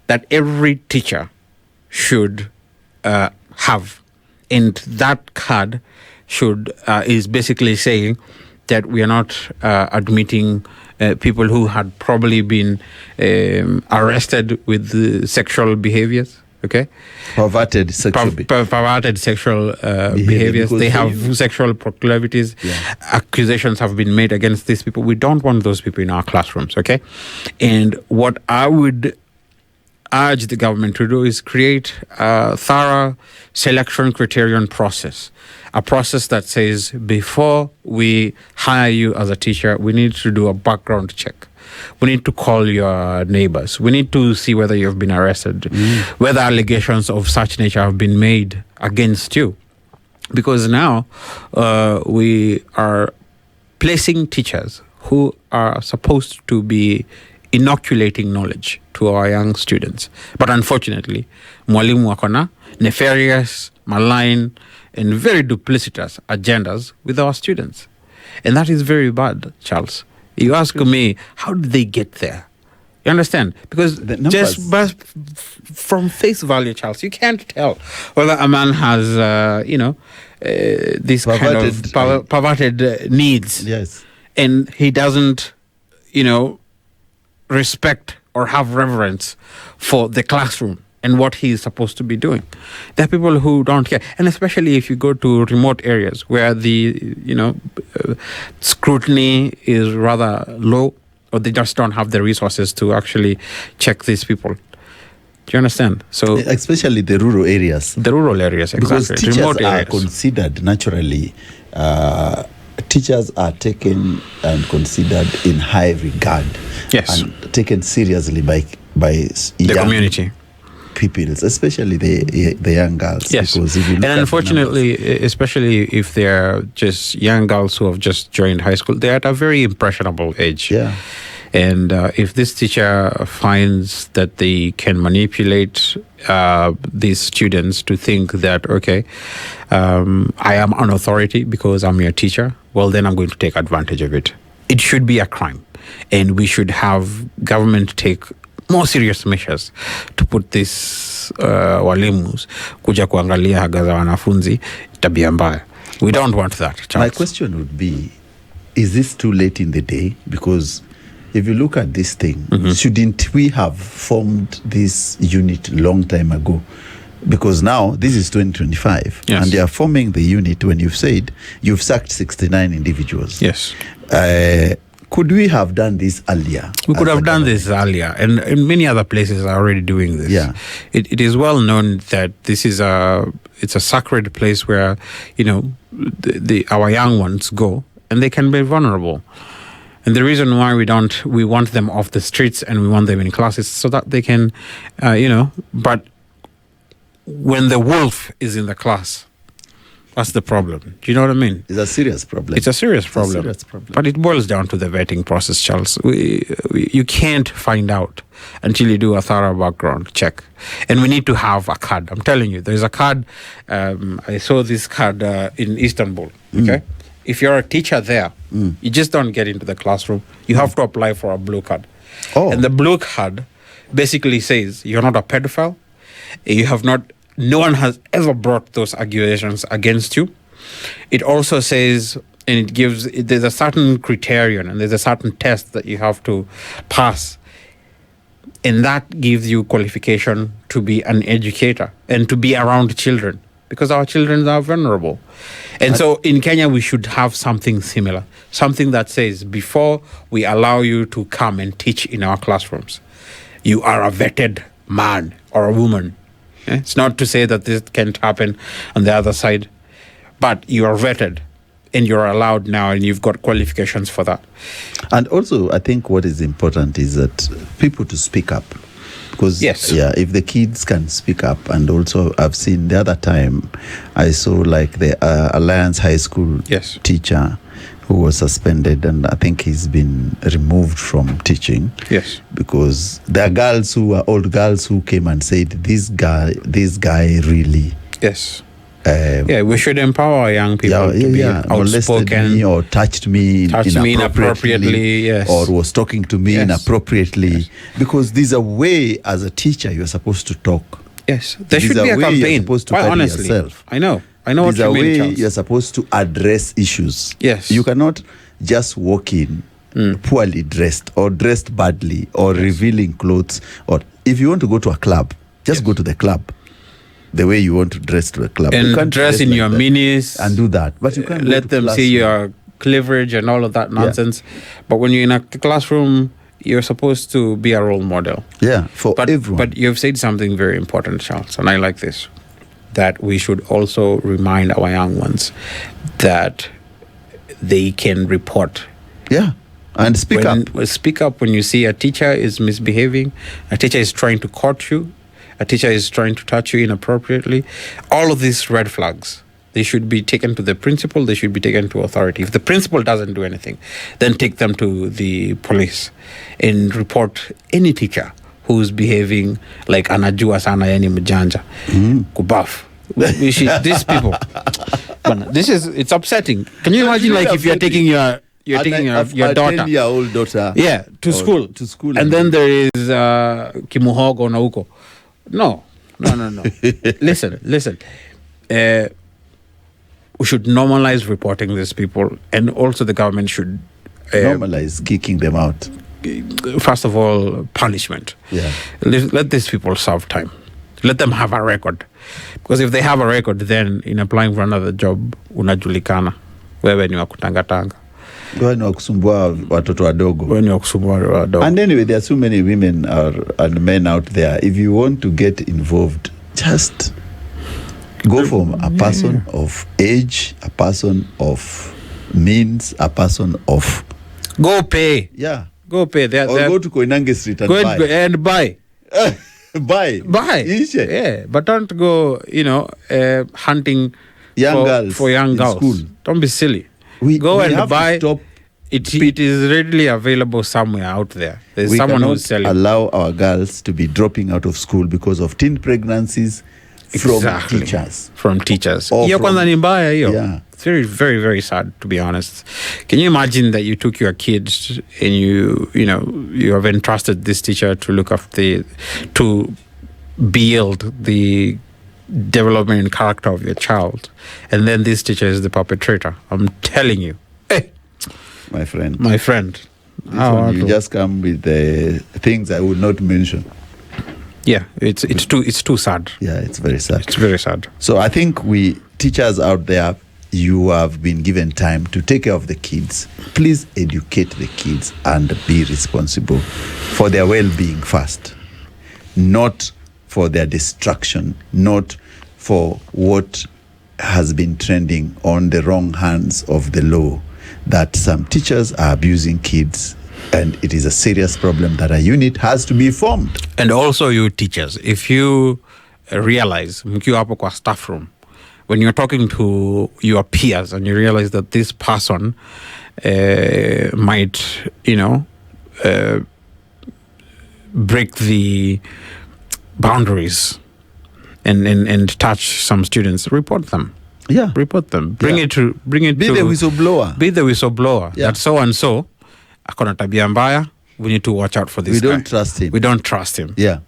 that every teacher should have. And that card is basically saying that we are not admitting people who had probably been arrested with sexual behaviors. Okay, perverted sexual behaviors. They have sexual proclivities. Accusations have been made against these people. We don't want those people in our classrooms. Okay, and what I would urge the government to do is create a thorough selection criterion process, a process that says before we hire you as a teacher, we need to do a background check. We need to call your neighbors. We need to see whether you've been arrested, whether allegations of such nature have been made against you. Because now we are placing teachers who are supposed to be inoculating knowledge to our young students. But unfortunately, mwalimu wako na nefarious, malign, and very duplicitous agendas with our students. And that is very bad, Charles. You ask me, how did they get there? You understand? Because just from face value, Charles, you can't tell whether a man has, this perverted, kind of perverted needs. Yes. And he doesn't, respect or have reverence for the classroom and what he is supposed to be doing. There are people who don't care. And especially if you go to remote areas where the, scrutiny is rather low, or they just don't have the resources to actually check these people. Do you understand? So especially the rural areas. The rural areas, exactly. Because teachers are considered naturally, teachers are taken and considered in high regard. Yes. And taken seriously by the community. People, especially the young girls. Yes. Because if you look and unfortunately, especially if they're just young girls who have just joined high school, they're at a very impressionable age. Yeah. And if this teacher finds that they can manipulate these students to think that, okay, I am an authority because I'm your teacher, well, then I'm going to take advantage of it. It should be a crime. And we should have government take more serious measures to put this walimus kuja kuangalia haga za wanafunzi tabia mbaya. We don't want that, Charles. My question would be, is this too late in the day? Because if you look at this thing, shouldn't we have formed this unit long time ago? Because now this is 2025, and they are forming the unit when you've said you've sacked 69 individuals. Yes. Could we have done this earlier? We could have done this earlier, and many other places are already doing this. Yeah. It is well known that this is it's a sacred place where, our young ones go, and they can be vulnerable. And the reason why we want them off the streets and we want them in classes so that they can, but when the wolf is in the class, that's the problem. Do you know what I mean? It's a serious problem. It's a serious problem. But it boils down to the vetting process, Charles. You can't find out until you do a thorough background check. And we need to have a card. I'm telling you, there's a card. I saw this card in Istanbul. Okay? If you're a teacher there, you just don't get into the classroom. You have to apply for a blue card. Oh. And the blue card basically says you're not a pedophile. No one has ever brought those accusations against you. It also says, and there's a certain criterion and there's a certain test that you have to pass. And that gives you qualification to be an educator and to be around children, because our children are vulnerable. And so in Kenya, we should have something similar, something that says before we allow you to come and teach in our classrooms, you are a vetted man or a woman. It's not to say that this can't happen on the other side, but you are vetted and you're allowed now and you've got qualifications for that. And also, I think what is important is that people to speak up. Because, if the kids can speak up, and also I've seen the other time, I saw like the Alliance High School teacher who was suspended, and I think he's been removed from teaching. Yes. Because there are girls who are old girls who came and said, this guy really. Yes. We should empower young people to be outspoken. Me or touched me inappropriately, yes. or was talking to me inappropriately. Yes. Because there's a way, as a teacher, you're supposed to talk. Yes, there should be a campaign. You're supposed to quite carry honestly, yourself. I know what you mean, Charles. You're supposed to address issues. Yes. You cannot just walk in poorly dressed or dressed badly or revealing clothes. Or if you want to go to a club, just go to the club the way you want to dress to a club. And you can't dress in your minis. And do that. But you can't let them see your cleavage and all of that nonsense. Yeah. But when you're in a classroom, you're supposed to be a role model. Yeah, for everyone. But you've said something very important, Charles, and I like this, that we should also remind our young ones that they can report. Yeah, and speak up. Speak up when you see a teacher is misbehaving, a teacher is trying to court you, a teacher is trying to touch you inappropriately. All of these red flags, they should be taken to the principal, they should be taken to authority. If the principal doesn't do anything, then take them to the police and report any teacher who's behaving like anajua sana yani mjanja. Kubaf. These people. It's upsetting. Can you imagine, like, if you're taking your your daughter, 10-year-old daughter, to school, and then there is kimuhogo na huko. No. Listen. We should normalize reporting these people, and also the government should normalize kicking them out. First of all, punishment. Yeah. Let these people serve time. Let them have a record. Because if they have a record, then in applying for another job, unajulikana. Wewe ni wa kutangatanga. Wewe ni wa kusumbua watoto wadogo. And anyway, there are so many women and men out there. If you want to get involved, just go from a person of age, a person of means, a person of... Go pay. Yeah. Go pay. Go to Koinange Street and buy. And buy. Buy. Yeah, but don't go, hunting for young girls. School. Don't be silly. Go and buy. It is readily available somewhere out there. There's someone who's selling. Allow our girls to be dropping out of school because of teen pregnancies from teachers. From teachers. Yeah. It's very, very, very sad, to be honest. Can you imagine that you took your kids and you have entrusted this teacher to look after to build the development and character of your child, and then this teacher is the perpetrator? I'm telling you. Hey, my friend. You just come with the things I would not mention. Yeah, it's too sad. Yeah, it's very sad. It's very sad. So I think teachers out there, you have been given time to take care of the kids. Please educate the kids and be responsible for their well-being first, not for their destruction, not for what has been trending on the wrong hands of the law, that some teachers are abusing kids, and it is a serious problem that a unit has to be formed. And also, you teachers, if you realize, mkiwa hapo kwa staff room, when you're talking to your peers and you realize that this person might, break the boundaries and touch some students, report them. Yeah, report them. Bring it to. Be the whistleblower. Be the whistleblower. Yeah. That so and so, akona tabia mbaya. We need to watch out for this. We don't trust him. We don't trust him. Yeah.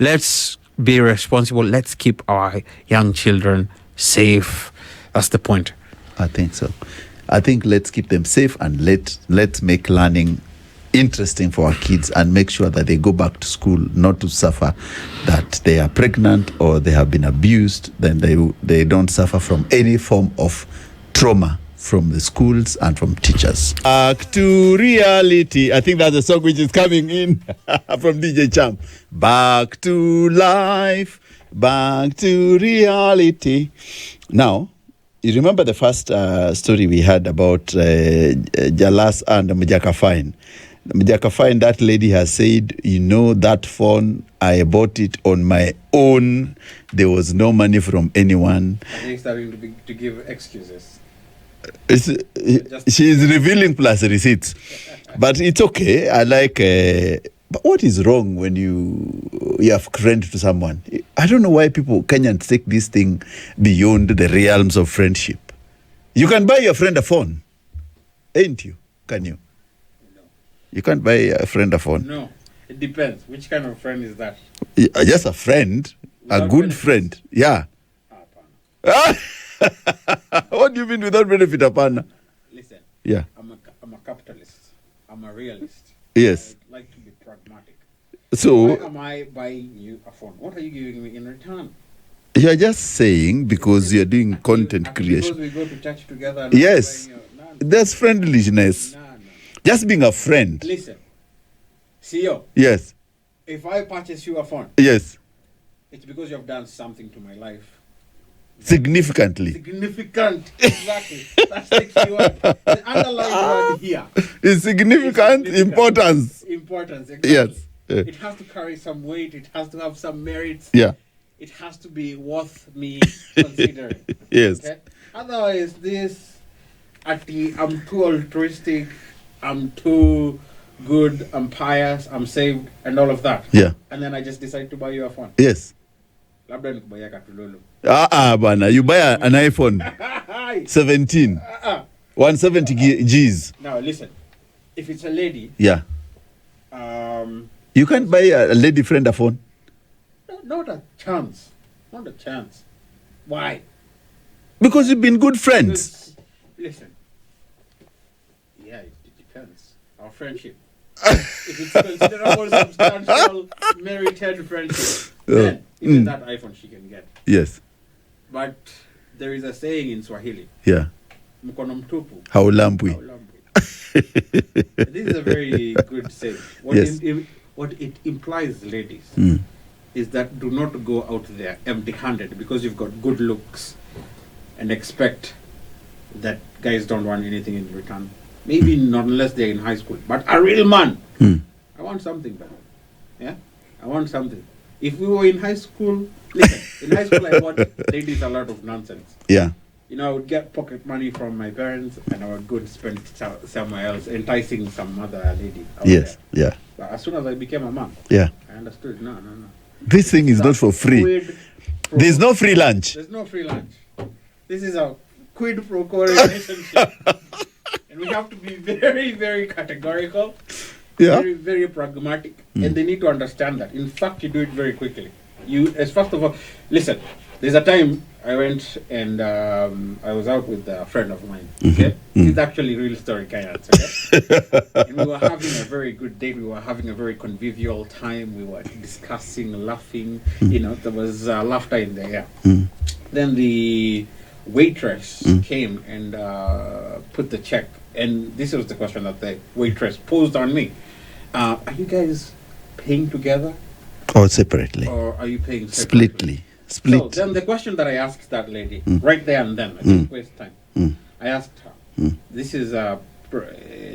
Let's be responsible. Let's keep our young children safe. That's the point. I think so. I think let's keep them safe and let's make learning interesting for our kids and make sure that they go back to school not to suffer that they are pregnant or they have been abused. Then they don't suffer from any form of trauma from the schools and from teachers. Back to reality. I think that's the song which is coming in from DJ Cham. Back to life. Back to reality. Now, you remember the first story we had about Jalas and Mujaka Fine. Mujaka Fine, that lady has said, that phone, I bought it on my own. There was no money from anyone. And he's starting to give excuses. She is revealing plus receipts. But it's okay. I like... but what is wrong when you have friend to someone? I don't know why people Kenyans take this thing beyond the realms of friendship. You can buy your friend a phone, ain't you? Can you? No. You can't buy a friend a phone. No. It depends. Which kind of friend is that? Just a friend, Without a good benefits? friend. Yeah. What do you mean without benefit, Apana? Listen. Yeah. I'm a capitalist. I'm a realist. Yes. I like to be pragmatic. So Why am I buying you a phone? What are you giving me in return? you're just saying because you're doing content creation. Because we go to church together. And Yes. I'm buying you- no, That's friendliness. no. Just being a friend. Listen. CEO, Yes. if I purchase you a phone, Yes. it's because you have done something to my life. Significantly. Significant. Exactly. That's the key word. The underlying word here. It's significant Significant. importance. Importance. Exactly. Yes. Yeah. It has to carry some weight. It has to have some merits. Yeah. It has to be worth me considering. Yes. Okay? Otherwise, I'm too altruistic, I'm too good, I'm pious, I'm saved, and all of that. Yeah. And then I just decide to buy you a phone. Yes. Labda nikubaya katululu. Bana. You buy an iPhone Hi. 17, 170 Gs. Now listen, if it's a lady, Yeah. um, You can't buy a lady friend a phone. not a chance. Not a chance. Why? Because you've been good friends. Because, listen. Yeah, it depends. Our friendship. If it's considerable, substantial, merited friendship, then even that iPhone she can get. Yes. But there is a saying in Swahili, Yeah. mkono mtupu, Haulambwi. haulambwi. This is a very good saying. What it implies, ladies, is that do not go out there empty-handed because you've got good looks and expect that guys don't want anything in return. Maybe not unless they're in high school. But a real man, I want something better. Yeah? I want something. If we were in high school, listen, in high school I bought ladies a lot of nonsense. Yeah. You know, I would get pocket money from my parents and I would go and spend it somewhere else, enticing some other lady out Yes. there. Yeah. But as soon as I became a man, Yeah. I understood, no. This thing is not for free. Quid pro- There's no free lunch. There's no free lunch. This is a quid pro quo relationship. And we have to be very, very categorical, Yeah. very, very pragmatic. And they need to understand that. In fact, you do it very quickly. First of all, listen, there's a time I went and I was out with a friend of mine. Okay? It's actually real story, Kenyans. Okay? And we were having a very good date. We were having a very convivial time. We were discussing, laughing. You know, there was laughter in the air. Then the waitress came and put the check. And this was the question that the waitress posed on me. Are you guys paying together? Or separately. Or are you paying separately? Split. So then the question that I asked that lady, right there and then, I didn't waste time. I asked her, this is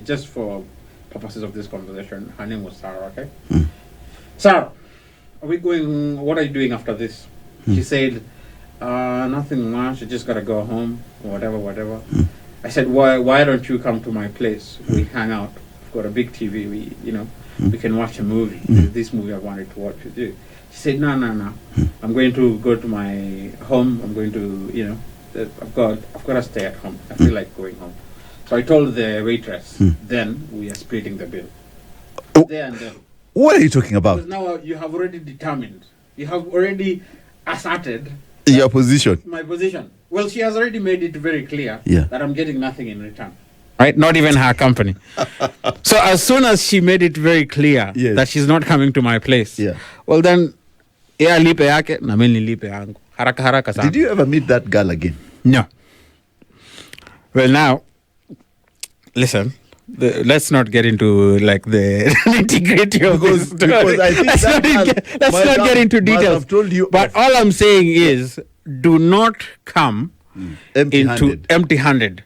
just for purposes of this conversation, her name was Sarah, okay? Sarah, what are you doing after this? She said, nothing much, I just gotta go home, whatever. I said, why don't you come to my place? We hang out, I've got a big TV, we can watch a movie. This movie I wanted to watch with you. She said, no. I'm going to go to my home. I'm going to, I've got to stay at home. I feel like going home. So I told the waitress, then we are splitting the bill. There and then. What are you talking about? Because now you have already determined. You have already asserted Your position. my position. Well, she has already made it very clear that I'm getting nothing in return. Right? Not even her company. So as soon as she made it very clear that she's not coming to my place, well then, lipe yake na mimi nilipe yangu. Haraka sana. Did you ever meet that girl again? No. Well, now, listen. Let's not get into like the nitty-gritty of this. Because I think let's not get into details. I've told you. But all I'm saying is, do not come empty-handed,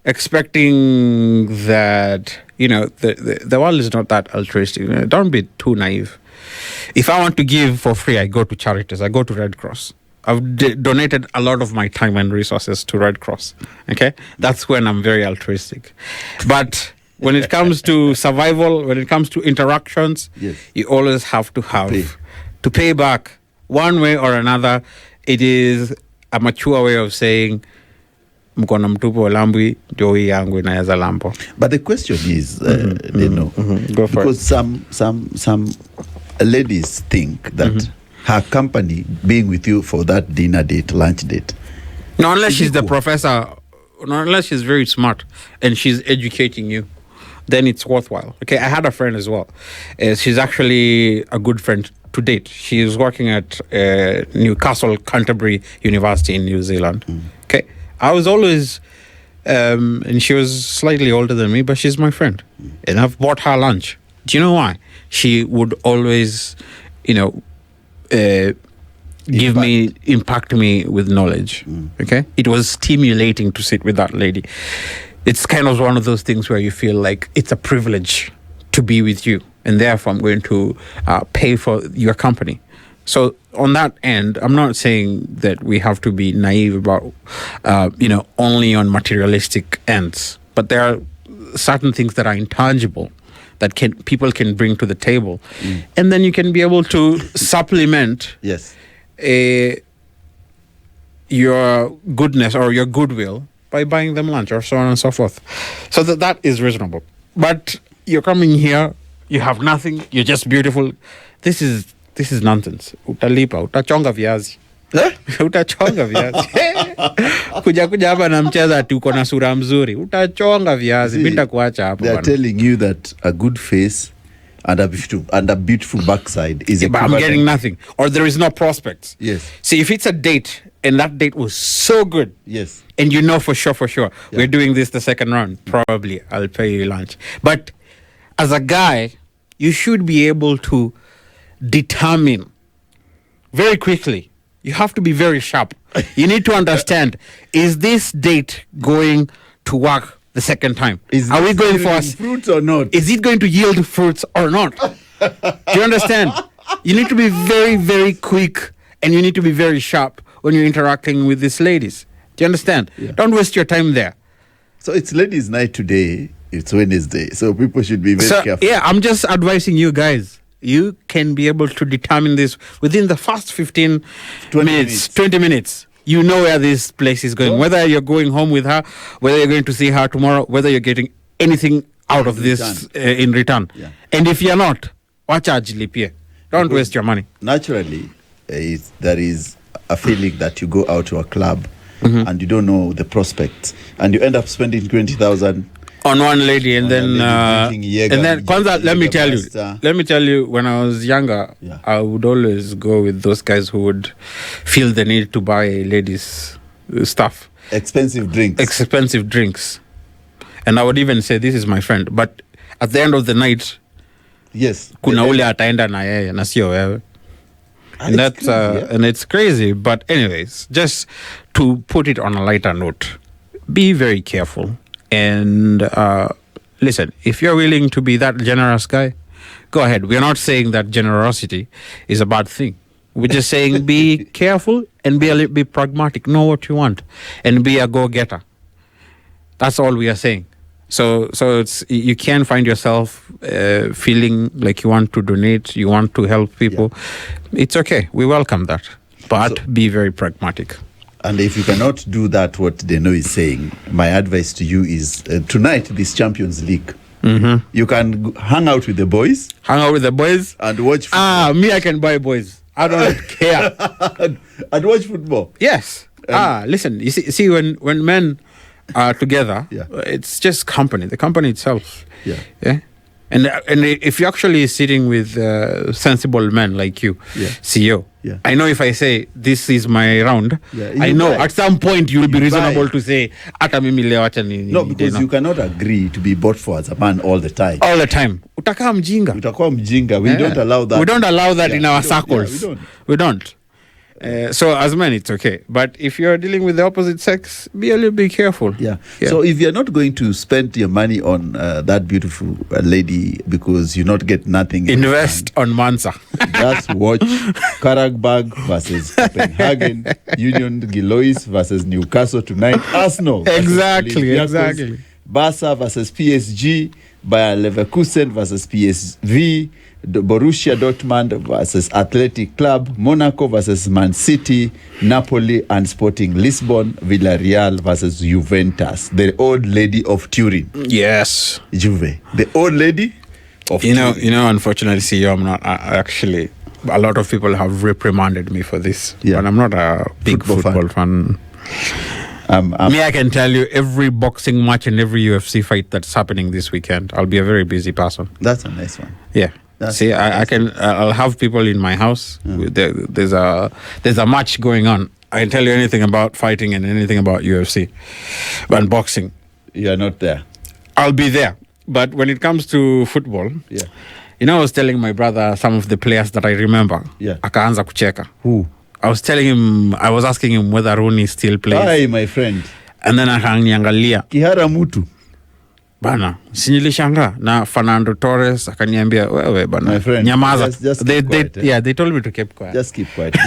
expecting that the world is not that altruistic. Don't be too naive. If I want to give for free, I go to charities. I go to Red Cross. I've donated a lot of my time and resources to Red Cross. Okay, that's when I'm very altruistic. But when it comes to survival, when it comes to interactions, yes, you always have to pay back one way or another. It is a mature way of saying, mkono mtupu lambwi ndio hii yangu inaweza lambo. But the question is, Go for because it. some ladies think that her company being with you for that dinner date, lunch date. No, unless she's the professor, no, unless she's very smart and she's educating you, then it's worthwhile. Okay, I had a friend as well. She's actually a good friend to date. She is working at Newcastle Canterbury University in New Zealand. Okay, I was always, and she was slightly older than me, but she's my friend. And I've bought her lunch. Do you know why? She would always, impact me with knowledge. Okay, it was stimulating to sit with that lady. It's kind of one of those things where you feel like it's a privilege to be with you, and therefore I'm going to pay for your company. So on that end, I'm not saying that we have to be naive about only on materialistic ends, but there are certain things that are intangible that people can bring to the table, and then you can be able to supplement your goodness or your goodwill by buying them lunch or so on and so forth. So that is reasonable. But you're coming here, you have nothing, you're just beautiful. This is nonsense. Utalipa, utachonga viazi. Utachonga viazi. Kuja hapa na mcheza ati uko na sura mzuri. Utachonga viazi. Binda kuacha hapo. They are telling you that a good face and a beautiful backside is but I'm getting nothing. Or there is no prospects. Yes. See, if it's a date and that date was so good. Yes. And for sure, we're doing this the second round. Probably I'll pay you lunch. But as a guy, you should be able to determine very quickly. You have to be very sharp. You need to understand, is this date going to work the second time? Are we going for fruits or not? Is it going to yield fruits or not? Do you understand? You need to be very, very quick, and you need to be very sharp when you're interacting with these ladies. Do you understand? Yeah. Don't waste your time there. So it's ladies' night today. It's Wednesday. So people should be very careful. Yeah, I'm just advising you guys. You can be able to determine this within the first 20 minutes. You know where this place is going. Whether you're going home with her, whether you're going to see her tomorrow, whether you're getting anything out of this in return. Yeah. And if you're not, wacha ajilipie. Don't waste your money. Naturally, there is a feeling that you go out to a club and you don't know the prospects, and you end up spending 20,000 on one lady, and then Kwanzaa, let me tell you, when I was younger, I would always go with those guys who would feel the need to buy ladies stuff, expensive drinks, and I would even say, this is my friend, but at the end of the night, kuna ule ataenda na yeye na sio wewe. And that's and it's crazy. But anyways, just to put it on a lighter note, be very careful. And listen, if you're willing to be that generous guy, go ahead. We're not saying that generosity is a bad thing. We're just saying be careful and be pragmatic. Know what you want and be a go-getter. That's all we are saying. So it's, you can find yourself feeling like you want to donate, you want to help people. Yeah. It's okay. We welcome that. But be very pragmatic. And if you cannot do that, what Deno is saying, my advice to you is tonight, this Champions League, you can hang out with the boys. And watch football. Me, I can buy boys. I don't care. And watch football. Yes. Listen, you see when men are together, it's just company, the company itself. Yeah. And if you're actually sitting with sensible men like you, CEO, I know if I say this is my round, I know at some point you'll be reasonable to say, no, because you cannot agree to be bought for as a man all the time. Utakaa mjinga. We don't allow that. We don't allow that in our circles. We don't. So as men, it's okay. But if you're dealing with the opposite sex, be a little bit careful. Yeah. So if you're not going to spend your money on that beautiful lady because you not get nothing, invest on Mansa. Just watch Karabakh versus Copenhagen, Union Gilois versus Newcastle tonight, Arsenal Exactly. Barca versus PSG, Bayer Leverkusen versus PSV, Borussia Dortmund versus Athletic Club, Monaco versus Man City, Napoli and Sporting Lisbon, Villarreal versus Juventus, the old lady of Turin. Yes. Juve, the old lady of Turin. You know, unfortunately, CEO, I'm not actually. A lot of people have reprimanded me for this, but I'm not a big football fan. Me, I can tell you every boxing match and every UFC fight that's happening this weekend. I'll be a very busy person. That's a nice one. Yeah. See, I'll have people in my house. There's a match going on. I can tell you anything about fighting and anything about UFC, but boxing, you're not there. I'll be there. But when it comes to football, you know, I was telling my brother some of the players that I remember. Akaanza kucheka. Who? I was asking him whether Rooney still plays. Hi, my friend. And then akaniangalia. Kihara Mutu. Bana, sinilishanga na Fernando Torres akaniambia wewe bana. My friend, nyamaza. Just keep quiet. They told me to keep quiet. Just keep quiet.